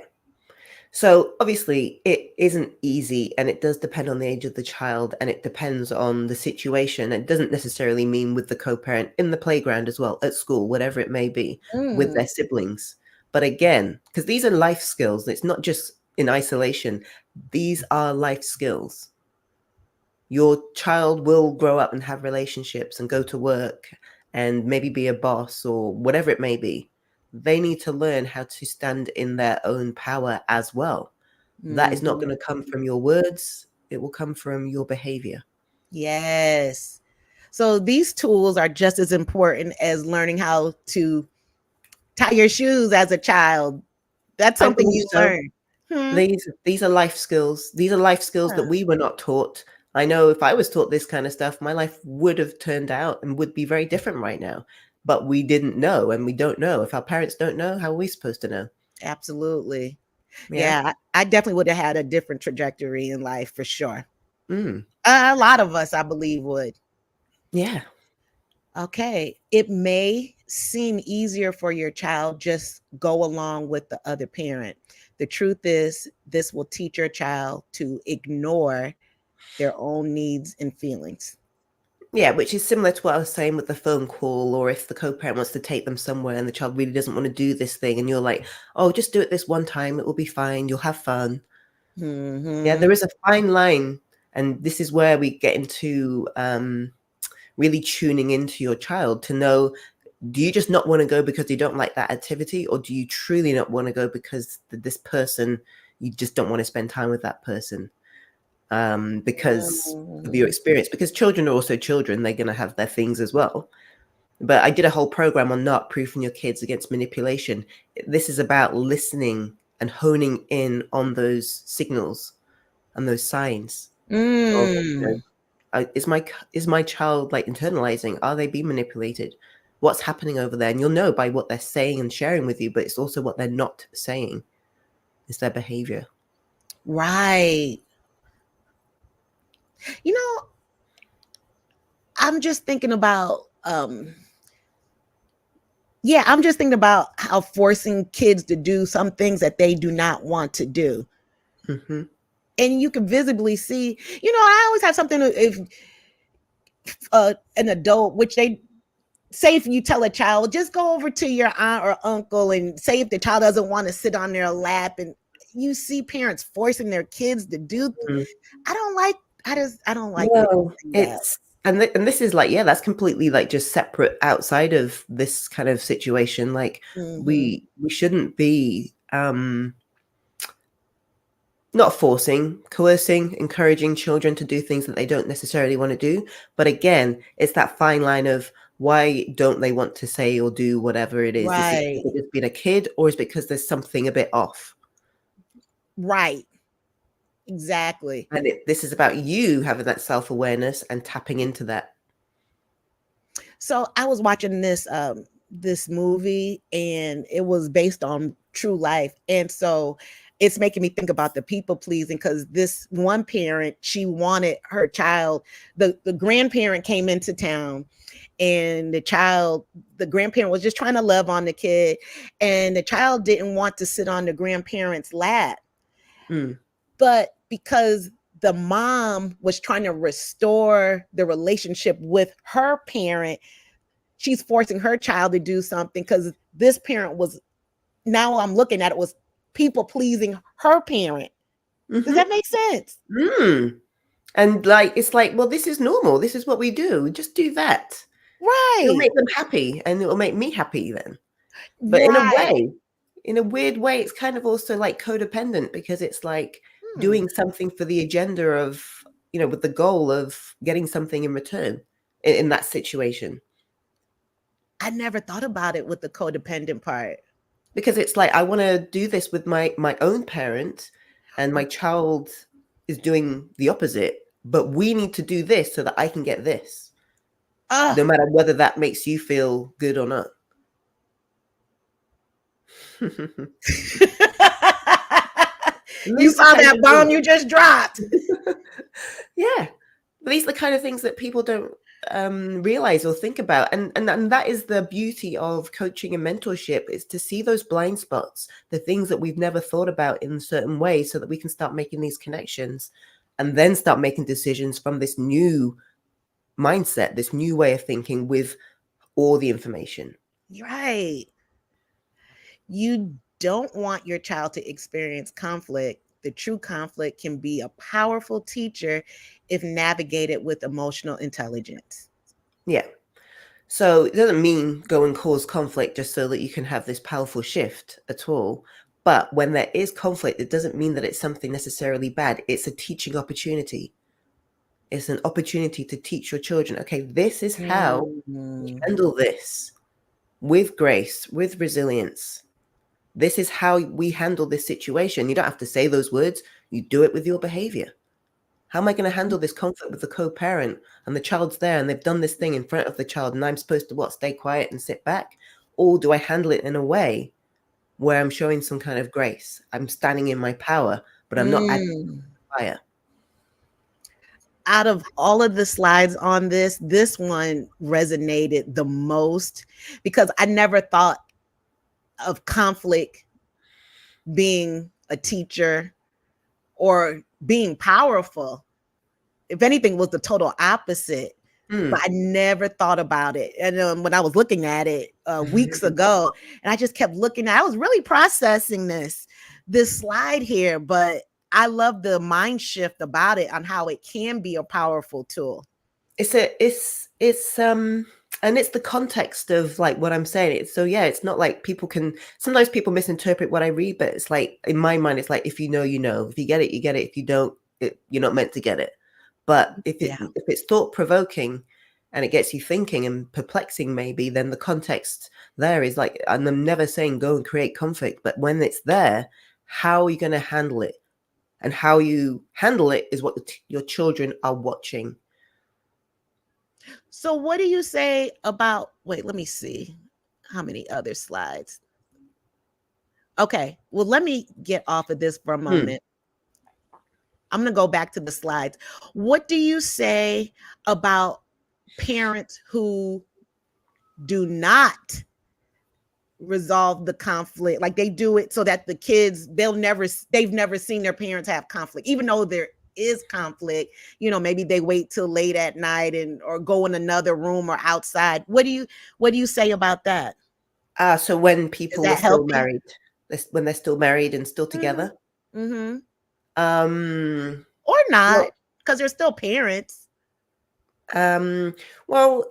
So obviously it isn't easy, and it does depend on the age of the child, and it depends on the situation. It doesn't necessarily mean with the co-parent in the playground as well, at school, whatever it may be, with their siblings. But again, because these are life skills, it's not just in isolation. These are life skills. Your child will grow up and have relationships and go to work and maybe be a boss or whatever it may be. They need to learn how to stand in their own power as well. That is not going to come from your words. It will come from your behavior. Yes. So these tools are just as important as learning how to tie your shoes as a child. That's I something believe you so. learn. Hmm. These are life skills. These are life skills that Yeah, we were not taught. I know if I was taught this kind of stuff, my life would have turned out and would be very different right now. But we didn't know, and we don't know. If our parents don't know, how are we supposed to know? absolutely. Yeah. Yeah, I definitely would have had a different trajectory in life for sure. Mm. A lot of us, I believe, would. Yeah. Okay. It may seem easier for your child just go along with the other parent. The truth is, this will teach your child to ignore their own needs and feelings. Yeah, which is similar to what I was saying with the phone call, or if the co-parent wants to take them somewhere and the child really doesn't want to do this thing, and you're like, oh, just do it this one time, it will be fine, you'll have fun. Yeah, Mm-hmm. there is a fine line, and this is where we get into really tuning into your child to know, do you just not want to go because you don't like that activity, or do you truly not want to go because this person, you just don't want to spend time with that person because of your Mm-hmm. experience? Because children are also children, they're going to have their things as well. But I did a whole program on not proofing your kids against manipulation. This is about listening and honing in on those signals and those signs of, Mm. is my child like internalizing? Are they being manipulated? What's happening over there? And you'll know by what they're saying and sharing with you, but it's also what they're not saying. It's their behavior. Right. You know, I'm just thinking about I'm just thinking about how forcing kids to do some things that they do not want to do. Mm-hmm. And you can visibly see, I always have something if an adult, which they say, if you tell a child, just go over to your aunt or uncle and say if the child doesn't want to sit on their lap, and you see parents forcing their kids to do. Mm-hmm. I don't like. I don't like No, witnessing that. it's and this is like, yeah, that's completely like just separate outside of this kind of situation. Like Mm-hmm. we shouldn't be not forcing, coercing, encouraging children to do things that they don't necessarily want to do. But again, it's that fine line of, why don't they want to say or do whatever it is? Is it Right. because they've just been a kid, or is it because there's something a bit off? Right. Exactly. And this is about you having that self-awareness and tapping into that. So I was watching this movie, and it was based on true life. And so it's making me think about the people pleasing, because this one parent, she wanted her child, the grandparent came into town, and the grandparent was just trying to love on the kid, and the child didn't want to sit on the grandparent's lap. Mm. But because the mom was trying to restore the relationship with her parent, she's forcing her child to do something, because this parent was, now I'm looking at it, was people pleasing her parent. Does Mm-hmm. that make sense? Mm. And like, it's like, well, this is normal. This is what we do. Just do that. It'll Right. make them happy, and it'll make me happy then. But Right. in a weird way, it's kind of also like codependent, because it's like Hmm. doing something for the agenda of, with the goal of getting something in return in that situation. I never thought about it with the codependent part. Because it's like, I want to do this with my own parent, and my child is doing the opposite. But we need to do this so that I can get this, no Oh, matter whether that makes you feel good or not. And you these are the saw kinds that of bomb things. you just dropped. Yeah, but these are the kind of things that people don't realize or think about, and that is the beauty of coaching and mentorship, is to see those blind spots, the things that we've never thought about in certain ways, so that we can start making these connections, and then start making decisions from this new mindset, this new way of thinking, with all the information. Right. You don't want your child to experience conflict. The true conflict can be a powerful teacher if navigated with emotional intelligence. Yeah. So it doesn't mean go and cause conflict just so that you can have this powerful shift at all. But when there is conflict, it doesn't mean that it's something necessarily bad. It's a teaching opportunity. It's an opportunity to teach your children, okay, this is how we handle this with grace, with resilience. This is how we handle this situation. You don't have to say those words. You do it with your behavior. How am I going to handle this conflict with the co-parent and the child's there and they've done this thing in front of the child and I'm supposed to what, stay quiet and sit back? Or do I handle it in a way where I'm showing some kind of grace? I'm standing in my power, but I'm not adding fire. Out of all of the slides on this one resonated the most because I never thought of conflict being a teacher or being powerful. If anything, was the total opposite. But I never thought about it. And when I was looking at it weeks ago, and I just kept looking I was really processing this slide here, but I love the mind shift about it on how it can be a powerful tool. It's and it's the context of like what I'm saying. It's not like sometimes people misinterpret what I read, but it's like in my mind, it's like if you know, you know. If you get it, you get it. If you don't, you're not meant to get it. But if it's thought provoking and it gets you thinking and perplexing, maybe then the context there is like, and I'm never saying go and create conflict, but when it's there, how are you going to handle it? And how you handle it is what your children are watching. So what do you say about, wait, let me see how many other slides. Okay, well, let me get off of this for a moment. I'm going to go back to the slides. What do you say about parents who do not resolve the conflict? Like they do it so that the kids, they've never seen their parents have conflict, even though there is conflict. You know, maybe they wait till late at night or go in another room or outside. What do you say about that? So when people are still married, when they're still married and still together? Or not, because they're still parents. Well,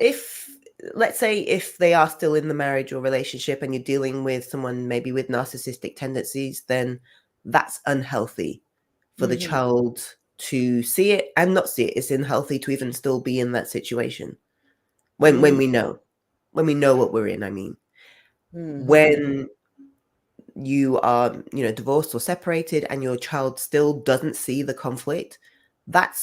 let's say if they are still in the marriage or relationship and you're dealing with someone maybe with narcissistic tendencies, then that's unhealthy for the child to see it and not see it. It's unhealthy to even still be in that situation when we know what we're in. I mean, when you are, divorced or separated and your child still doesn't see the conflict, that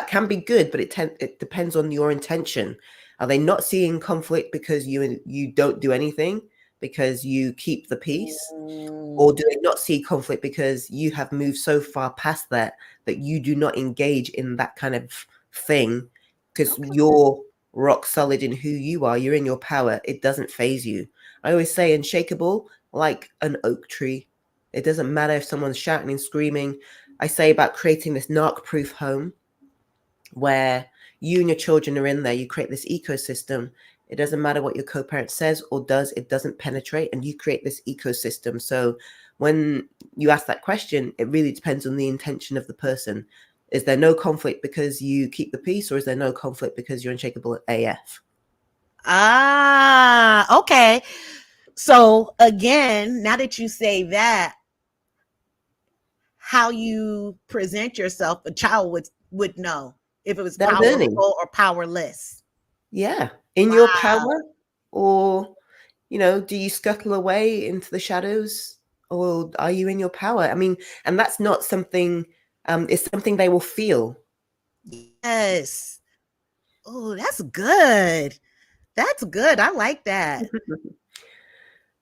can be good, but it depends on your intention. Are they not seeing conflict because you don't do anything, because you keep the peace? Or do they not see conflict because you have moved so far past that you do not engage in that kind of thing because you're rock solid in who you are, you're in your power, it doesn't faze you. I always say unshakable, like an oak tree. It doesn't matter if someone's shouting and screaming. I say about creating this narc-proof home where you and your children are in there. You create this ecosystem. It doesn't matter what your co-parent says or does. It doesn't penetrate, and you create this ecosystem. So when you ask that question, it really depends on the intention of the person. Is there no conflict because you keep the peace, or is there no conflict because you're unshakable AF? Okay. So again, now that you say that, how you present yourself, a child would know if it was powerful or powerless. Yeah. In your power, or, do you scuttle away into the shadows, or are you in your power? I mean, and that's not something, it's something they will feel. Yes. Oh, that's good. That's good. I like that.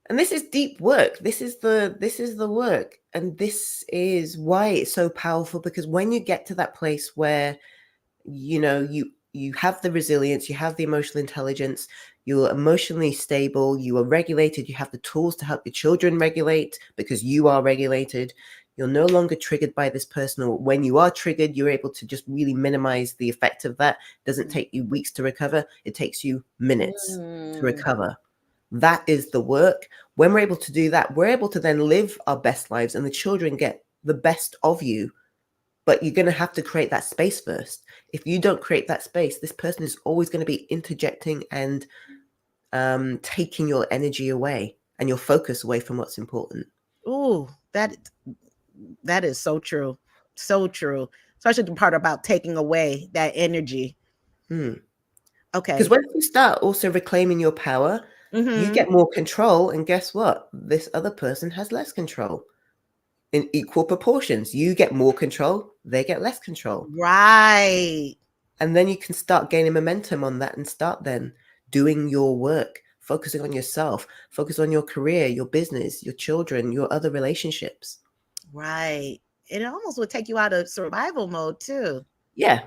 And this is deep work. This is the work. And this is why it's so powerful, because when you get to that place where, you have the resilience, you have the emotional intelligence, you're emotionally stable, you are regulated, you have the tools to help your children regulate because you are regulated. You're no longer triggered by this person, or when you are triggered, you're able to just really minimize the effect of that. It doesn't take you weeks to recover. It takes you minutes to recover. That is the work. When we're able to do that, we're able to then live our best lives, and the children get the best of you. But you're going to have to create that space first. If you don't create that space, this person is always going to be interjecting and taking your energy away and your focus away from what's important. Ooh, that is so true. So true. Especially the part about taking away that energy. Because Okay. once you start also reclaiming your power, you Mm-hmm. get more control. And guess what? This other person has less control in equal proportions. You get more control, they get less control. Right. And then you can start gaining momentum on that and start then doing your work, focusing on yourself, focus on your career, your business, your children, your other relationships. Right. It almost would take you out of survival mode too. Yeah.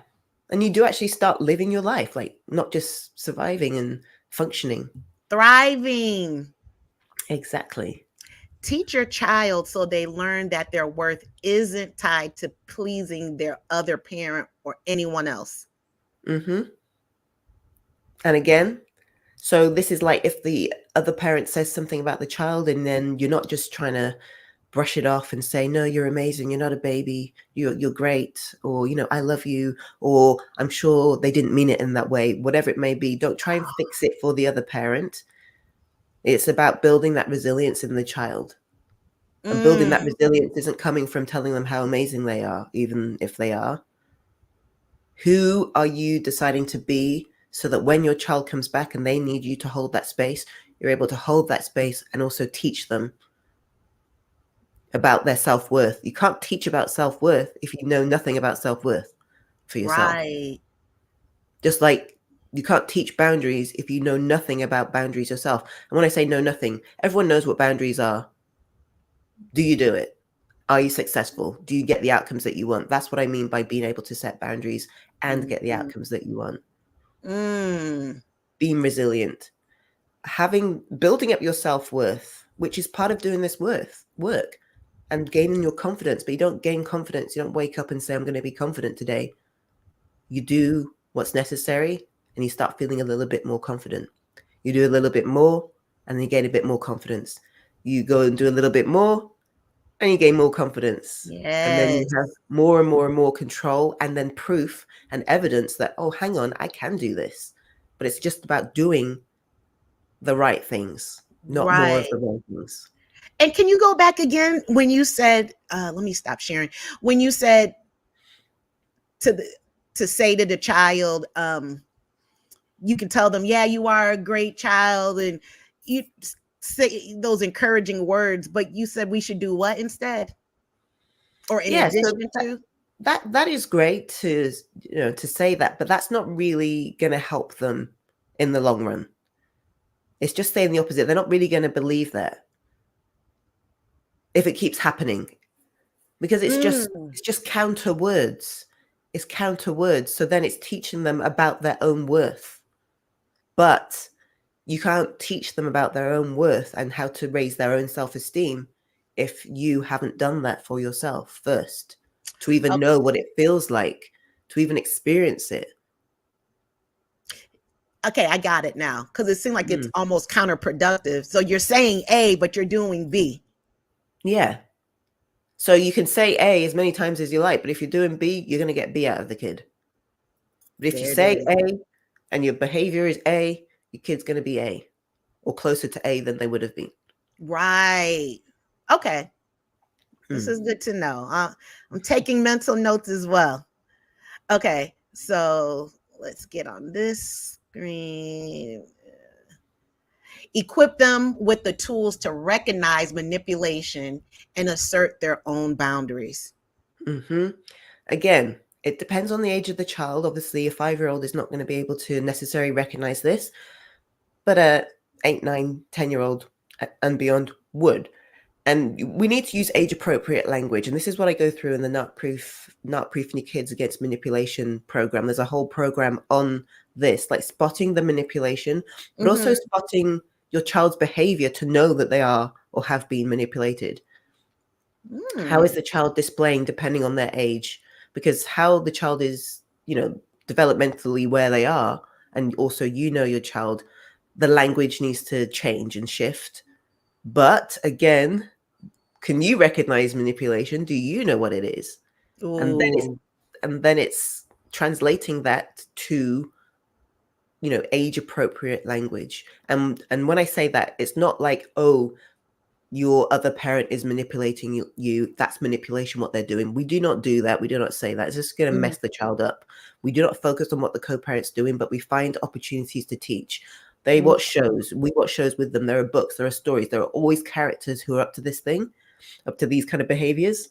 And you do actually start living your life, like not just surviving and functioning. Thriving. Exactly. Teach your child so they learn that their worth isn't tied to pleasing their other parent or anyone else. Mm-hmm. And again, so this is like if the other parent says something about the child, and then you're not just trying to brush it off and say, no, you're amazing, you're not a baby, you're great, or I love you, or I'm sure they didn't mean it in that way, whatever it may be. Don't try and fix it for the other parent. It's about building that resilience in the child. And building that Mm, resilience isn't coming from telling them how amazing they are, even if they are. Who are you deciding to be so that when your child comes back and they need you to hold that space, you're able to hold that space and also teach them about their self-worth. You can't teach about self-worth if you know nothing about self-worth for yourself. right. Just like you can't teach boundaries if you know nothing about boundaries yourself. And when I say know nothing, everyone knows what boundaries are. Do you do it? Are you successful? Do you get the outcomes that you want? That's what I mean by being able to set boundaries and get the Mhm. outcomes that you want. Mm, Being resilient, building up your self-worth, which is part of doing this work and gaining your confidence. But you don't gain confidence, you don't wake up and say, I'm going to be confident today. You do what's necessary and you start feeling a little bit more confident. You do a little bit more and then you gain a bit more confidence. You go and do a little bit more and you gain more confidence. And then you yes. have more and more and more control, and then proof and evidence that, oh, hang on, I can do this. But it's just about doing the right things, not more of Right. the wrong things. And can you go back again when you said, let me stop sharing. When you said to the to say to the child, you can tell them, yeah, you are a great child, and you say those encouraging words, but you said we should do what instead? Or in Yeah, so addition to? that is great to say that, but that's not really going to help them in the long run. It's just saying the opposite. They're not really going to believe that if it keeps happening, because Mm, it's just counter words. It's counter words. So then it's teaching them about their own worth. But you can't teach them about their own worth and how to raise their own self-esteem if you haven't done that for yourself first, to even know what it feels like, to even experience it. okay, I got it now, because it seemed like it's Mm. almost counterproductive. So you're saying A, but you're doing B. Yeah. So you can say A as many times as you like, but if you're doing B, you're going to get B out of the kid. But if you There it say is. A and your behavior is A, your kid's going to be A, or closer to A than they would have been. Right. Okay. This Mm. is good to know. I'm taking mental notes as well. Okay. So let's get on this screen. Equip them with the tools to recognize manipulation and assert their own boundaries. Hmm. Again, it depends on the age of the child. Obviously, a 5-year-old is not going to be able to necessarily recognize this, but a 8, 9, 10-year-old and beyond would. And we need to use age-appropriate language. And this is what I go through in the Not Proofing Your Kids Against Manipulation program. There's a whole program on this, like spotting the manipulation, but also Mm-hmm. spotting your child's behavior to know that they are or have been manipulated. How is Mm. the child displaying depending on their age? Because how the child is, developmentally where they are, and also your child, the language needs to change and shift. But again, can you recognize manipulation? Do you know what it is? And then it's Ooh. and then it's translating that to age appropriate language. And when I say that, it's not like, oh, your other parent is manipulating you, that's manipulation, what they're doing. We do not do that. We do not say that. It's just going to mess the child up. We do not focus on what the co-parent's doing, but we find opportunities to teach. They watch shows. We watch shows with them. There are books. There are stories. There are always characters who are up to this thing, up to these kind of behaviors.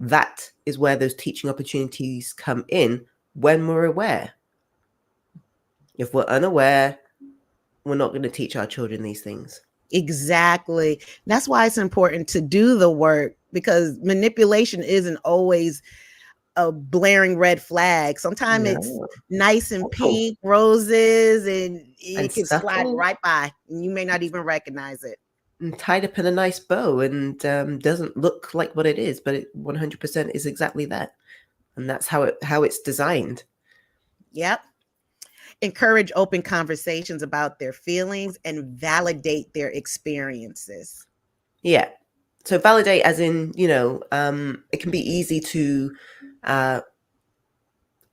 That is where those teaching opportunities come in when we're aware. If we're unaware, we're not going to teach our children these things. Exactly. That's why it's important to do the work, because manipulation isn't always a blaring red flag. Sometimes it's nice and pink roses, and it can slide right by, and you may not even recognize it. And tied up in a nice bow, and doesn't look like what it is, but it 100% is exactly that. And that's how it's designed. Yep. Encourage open conversations about their feelings and validate their experiences. Yeah. So validate as in, it can be easy to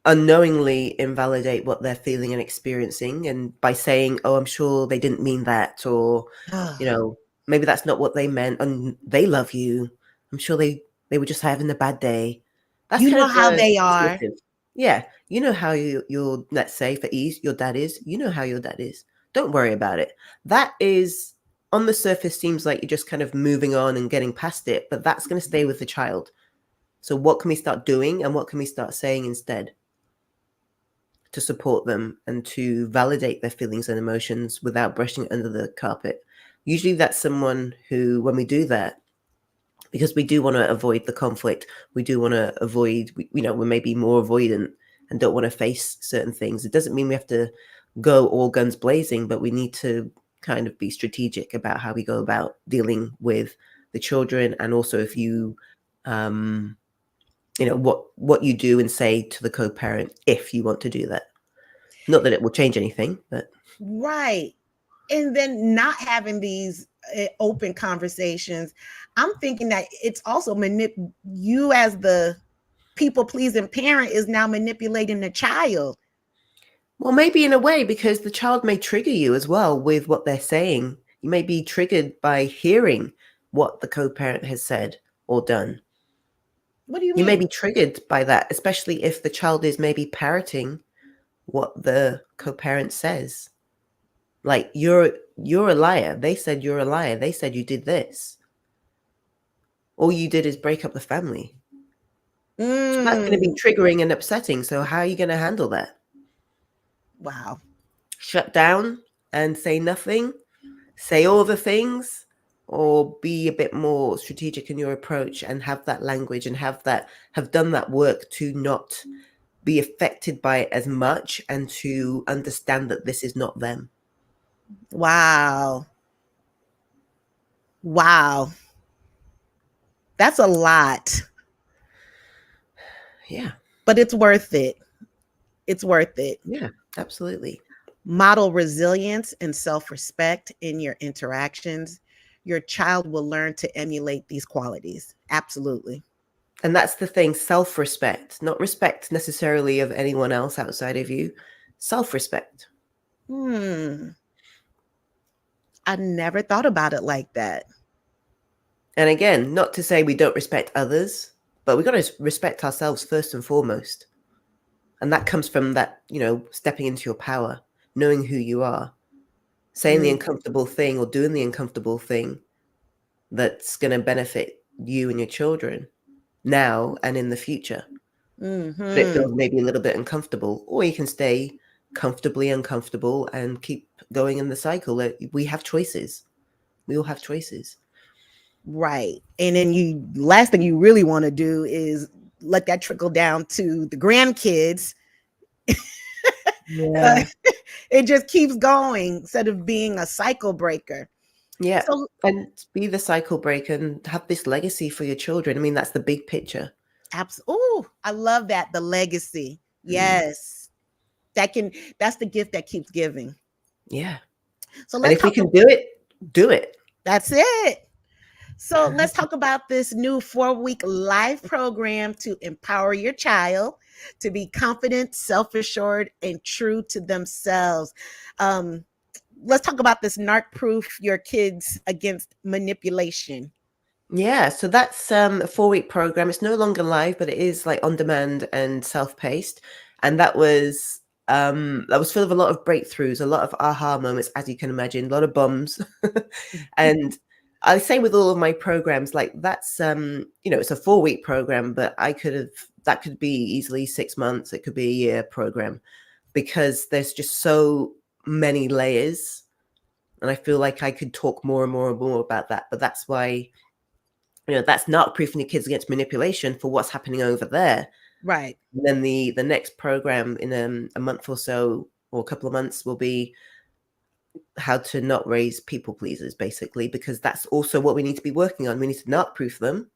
unknowingly invalidate what they're feeling and experiencing. And by saying, oh, I'm sure they didn't mean that, or, maybe that's not what they meant, and they love you. I'm sure they were just having a bad day. That's you know how they are. Yeah. You know how your, let's say for ease, your dad is. You know how your dad is. Don't worry about it. That is, on the surface, seems like you're just kind of moving on and getting past it, but that's going to stay with the child. So what can we start doing, and what can we start saying instead to support them and to validate their feelings and emotions without brushing it under the carpet? Usually that's someone who, when we do that, because we do want to avoid the conflict, we do want to avoid, we may be more avoidant and don't want to face certain things. It doesn't mean we have to go all guns blazing, but we need to kind of be strategic about how we go about dealing with the children. And also if you, what you do and say to the co-parent, if you want to do that. Not that it will change anything, but. Right. And then not having these open conversations, I'm thinking that it's also you as the people-pleasing parent is now manipulating the child. Well, maybe in a way, because the child may trigger you as well with what they're saying. You may be triggered by hearing what the co-parent has said or done. What do you mean? You may be triggered by that, especially if the child is maybe parroting what the co-parent says. Like, you're a liar. They said you're a liar. They said you did this. All you did is break up the family. So that's going to be triggering and upsetting. So how are you going to handle that? Wow. Shut down and say nothing? Say all the things? Or be a bit more strategic in your approach and have that language and have done that work to not be affected by it as much and to understand that this is not them. Wow. That's a lot. Yeah. But it's worth it. It's worth it. Yeah, absolutely. Model resilience and self-respect in your interactions. Your child will learn to emulate these qualities. Absolutely. And that's the thing, self-respect, not respect necessarily of anyone else outside of you. Self-respect. I never thought about it like that. And again, not to say we don't respect others, but we've got to respect ourselves first and foremost. And that comes from that, stepping into your power, knowing who you are, saying the uncomfortable thing or doing the uncomfortable thing that's going to benefit you and your children now and in the future. But it feels maybe a little bit uncomfortable, or you can stay comfortably uncomfortable and keep going in the cycle. We have choices. We all have choices. Right. And then last thing you really want to do is let that trickle down to the grandkids. Yeah. It just keeps going instead of being a cycle breaker. Yeah. And be the cycle breaker and have this legacy for your children. I mean, that's the big picture. Absolutely. Oh, I love that. The legacy. Yes. That's the gift that keeps giving. Yeah. So and if we can do it, do it. That's it. So let's talk about this new 4-week live program to empower your child to be confident, self-assured, and true to themselves. let's talk about this Narc proof your kids against manipulation. Yeah, so that's a 4-week program. It's no longer live, but it is like on demand and self-paced. And that was full of a lot of breakthroughs, a lot of aha moments, as you can imagine, a lot of bums. And I say with all of my programs, like that's it's a 4-week program, but that could be easily 6 months, it could be a year program, because there's just so many layers. And I feel like I could talk more and more and more about that. But that's why that's not proofing your kids against manipulation for what's happening over there. Right. And then the next program in a month or so, or a couple of months, will be how to not raise people pleasers, basically, because that's also what we need to be working on. We need to not proof them,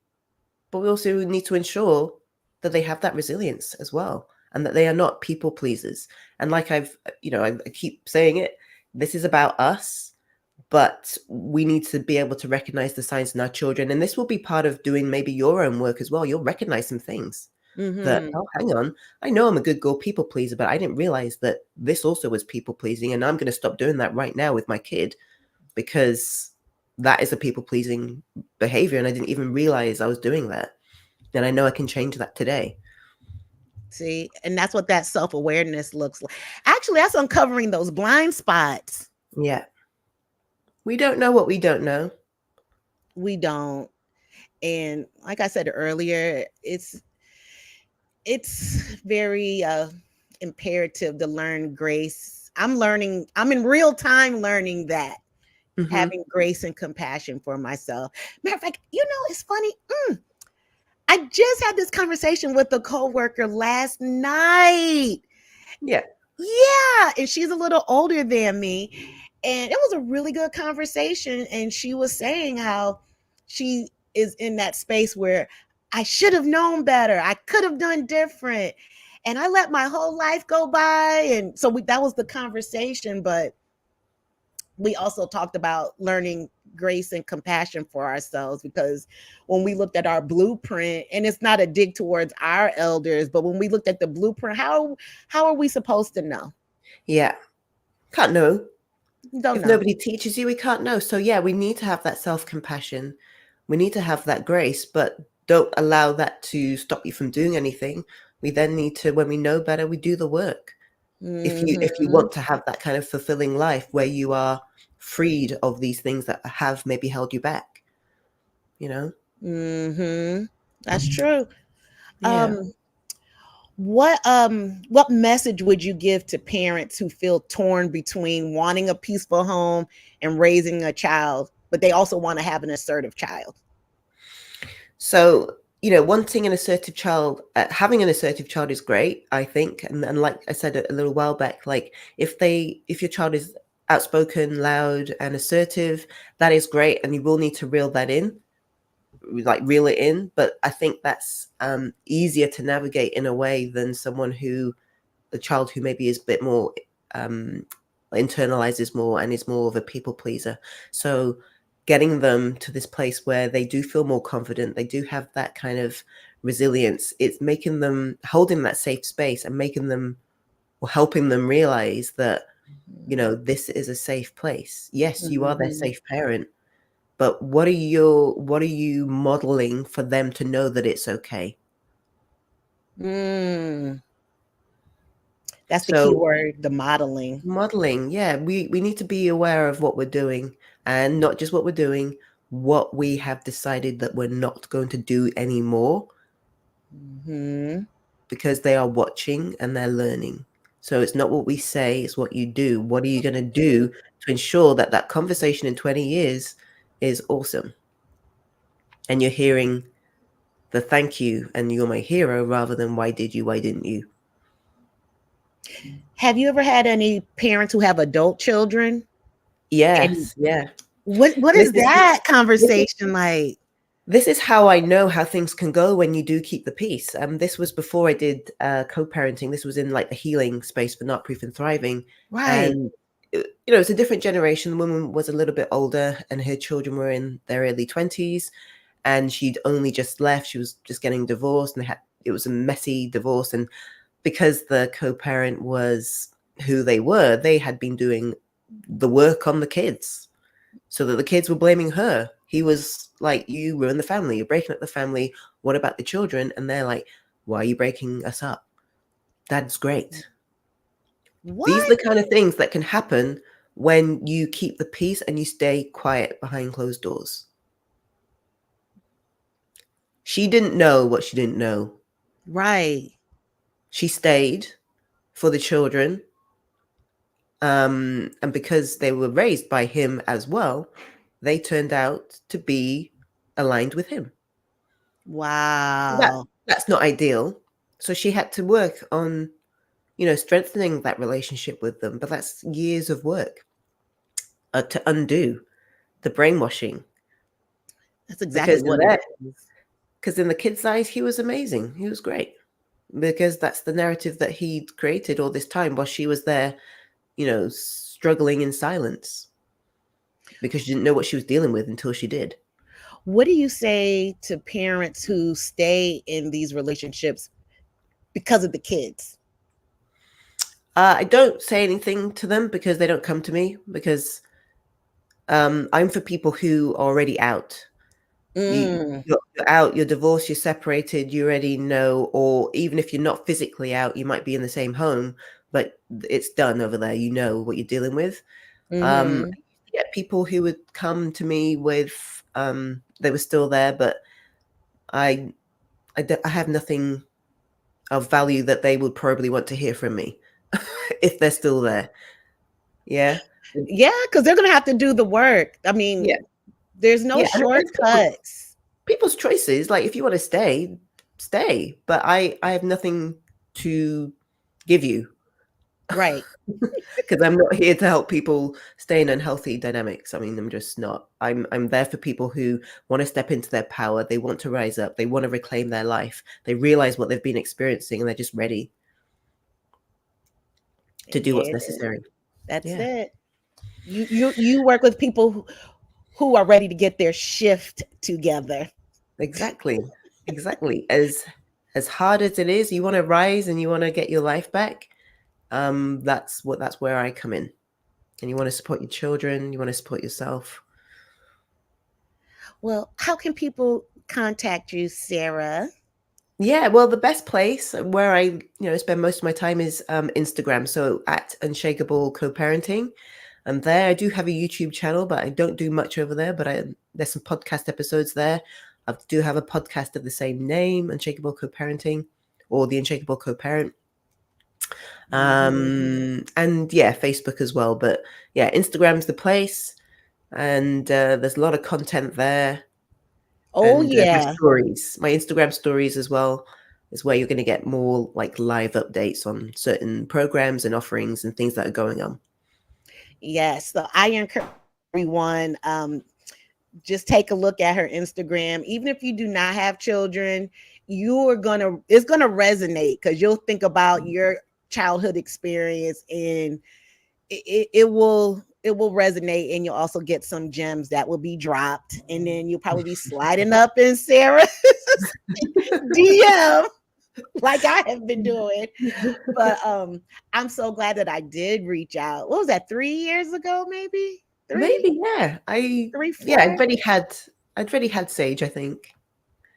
but we also need to ensure that they have that resilience as well, and that they are not people pleasers. And like I keep saying it, this is about us. But we need to be able to recognize the signs in our children. And this will be part of doing maybe your own work as well. You'll recognize some things that, oh, hang on, I know I'm a good girl people pleaser, but I didn't realize that this also was people pleasing. And I'm going to stop doing that right now with my kid, because that is a people pleasing behavior. And I didn't even realize I was doing that. And I know I can change that today. See, and that's what that self-awareness looks like. Actually, that's uncovering those blind spots. Yeah. We don't know what we don't know. We don't. And like I said earlier, it's very imperative to learn grace. I'm in real time learning that. Having grace and compassion for myself. Matter of fact, it's funny. I just had this conversation with a coworker last night. Yeah. Yeah. And she's a little older than me. And it was a really good conversation. And she was saying how she is in that space where I should have known better. I could have done different. And I let my whole life go by. And so that was the conversation. But we also talked about learning grace and compassion for ourselves, because when we looked at our blueprint, and it's not a dig towards our elders, but when we looked at the blueprint, how are we supposed to know? Yeah. Can't know. Don't know. Nobody teaches you, we can't know. So yeah, we need to have that self-compassion. We need to have that grace, but don't allow that to stop you from doing anything. We then need to, when we know better, we do the work. If you want to have that kind of fulfilling life where you are freed of these things that have maybe held you back, That's true. Yeah. What message would you give to parents who feel torn between wanting a peaceful home and raising a child, but they also want to have an assertive child? So, wanting an assertive child, having an assertive child is great, I think. And like I said a little while back, like if your child is outspoken, loud, and assertive, that is great. And you will need to reel it in. But I think that's easier to navigate in a way than a child who maybe is a bit more internalizes more and is more of a people pleaser. So getting them to this place where they do feel more confident, they do have that kind of resilience, it's holding that safe space and helping them realize that, this is a safe place. Yes, you are their safe parent, but what are you modeling for them to know that it's okay? That's the key word, the modeling. Modeling, yeah. We need to be aware of what we're doing, and not just what we're doing, what we have decided that we're not going to do anymore, because they are watching and they're learning. So it's not what we say, it's what you do. What are you going to do to ensure that that conversation in 20 years is awesome? And you're hearing the thank you and you're my hero rather than why didn't you? Have you ever had any parents who have adult children? Yes, yeah. What is that conversation like? This is how I know how things can go when you do keep the peace. This was before I did co-parenting. This was in like the healing space for Not Proof and Thriving. Right. And it's a different generation. The woman was a little bit older and her children were in their early 20s, and she'd only just left. She was just getting divorced, and it was a messy divorce. And because the co-parent was who they were, they had been doing the work on the kids, so that the kids were blaming her. He was like, you ruined the family, you're breaking up the family, what about the children? And they're like, why are you breaking us up? That's great. What? These are the kind of things that can happen when you keep the peace and you stay quiet behind closed doors. She didn't know what she didn't know. Right. She stayed for the children. And because they were raised by him as well, they turned out to be aligned with him. Wow. That's not ideal. So she had to work on, strengthening that relationship with them. But that's years of work to undo the brainwashing. That's exactly what it is. Because in the kid's eyes, he was amazing. He was great. Because that's the narrative that he'd created all this time while she was there, struggling in silence. Because she didn't know what she was dealing with until she did. What do you say to parents who stay in these relationships because of the kids? I don't say anything to them because they don't come to me, because I'm for people who are already out. You're out, you're divorced, you're separated, you already know, or even if you're not physically out, you might be in the same home, but it's done over there. You know what you're dealing with. Yeah, people who would come to me with, they were still there, but I have nothing of value that they would probably want to hear from me if they're still there. Yeah. Yeah, because they're going to have to do the work. I mean, there's no shortcuts. People's choices. Like, if you want to stay, stay. But I have nothing to give you. Right. Because I'm not here to help people stay in unhealthy dynamics. I mean, I'm just not. I'm there for people who want to step into their power. They want to rise up. They want to reclaim their life. They realize what they've been experiencing, and they're just ready to do what's necessary. That's it. You work with people who are ready to get their shift together. Exactly. As hard as it is, you want to rise and you want to get your life back. That's where I come in. And you want to support your children, you want to support yourself. Well, how can people contact you, Sarah? Yeah, well, the best place where I spend most of my time is Instagram. So at Unshakable Co-Parenting. And there I do have a YouTube channel, but I don't do much over there. But there's some podcast episodes there. I do have a podcast of the same name, Unshakable Co-Parenting, or The Unshakable Co-Parent. And yeah, Facebook as well. But yeah, Instagram's the place, and there's a lot of content there. Oh, and, yeah. My Instagram stories as well is where you're going to get more like live updates on certain programs and offerings and things that are going on. Yes. So I encourage everyone, just take a look at her Instagram. Even if you do not have children, it's gonna resonate, because you'll think about your childhood experience, and it will resonate, and you'll also get some gems that will be dropped, and then you'll probably be sliding up in Sarah's DM like I have been doing. But I'm so glad that I did reach out. What was that, 3 years ago, maybe? Maybe, yeah. I'd already had Sage, I think.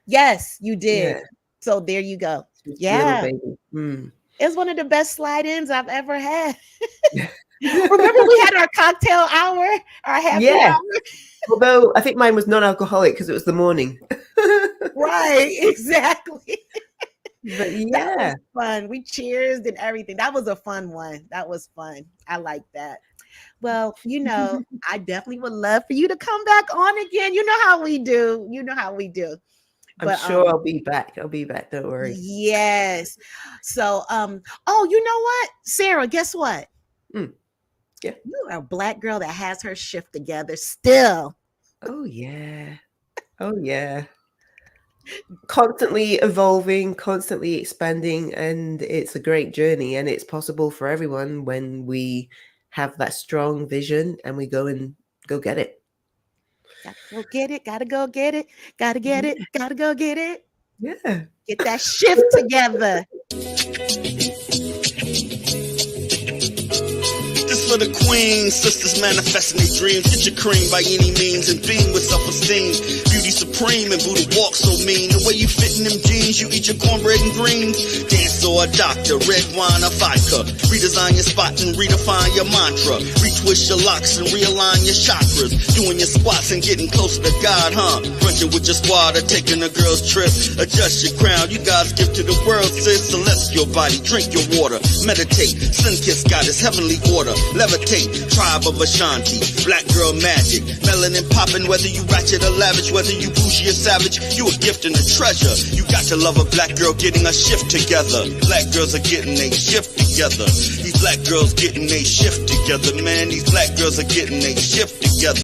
Yes, you did. Yeah. So there you go. Yeah. Little baby. It's one of the best slide-ins I've ever had. Remember we had our cocktail hour, our happy hour? Although I think mine was non-alcoholic because it was the morning. Right, exactly. But yeah. That was fun. We cheersed and everything. That was a fun one. That was fun. I like that. Well, I definitely would love for you to come back on again. You know how we do. I'm sure I'll be back. Don't worry. Yes. So, you know what, Sarah, guess what? Yeah. You are a Black girl that has her shift together still. Oh, yeah. Constantly evolving, constantly expanding, and it's a great journey, and it's possible for everyone when we have that strong vision and we go get it. Gotta go get it. Gotta get it. Gotta go get it. Yeah. Get that shift together. This for the queens, sisters manifesting their dreams. Get your cream by any means and beam with self-esteem. Beauty supreme and Buddha walk so mean. The way you fit in them jeans, you eat your cornbread and greens. Dance or a doctor, red wine or vodka. Redesign your spot and redefine your mantra. Retwist your locks and realign your chakras. Doing your squats and getting closer to God, huh? Brunching with your squad or taking a girl's trip. Adjust your crown, you God's gift to the world, sis. Celestial body, drink your water. Meditate, sun-kissed goddess, heavenly order. Levitate, tribe of Ashanti. Black girl magic, melanin popping. Whether you ratchet or lavish, whether you bougie or savage, you a gift and a treasure. You got to love a black girl getting a shift together. Black girls are getting a shift together. These black girls getting a shift together, man. These black girls are getting a shift together.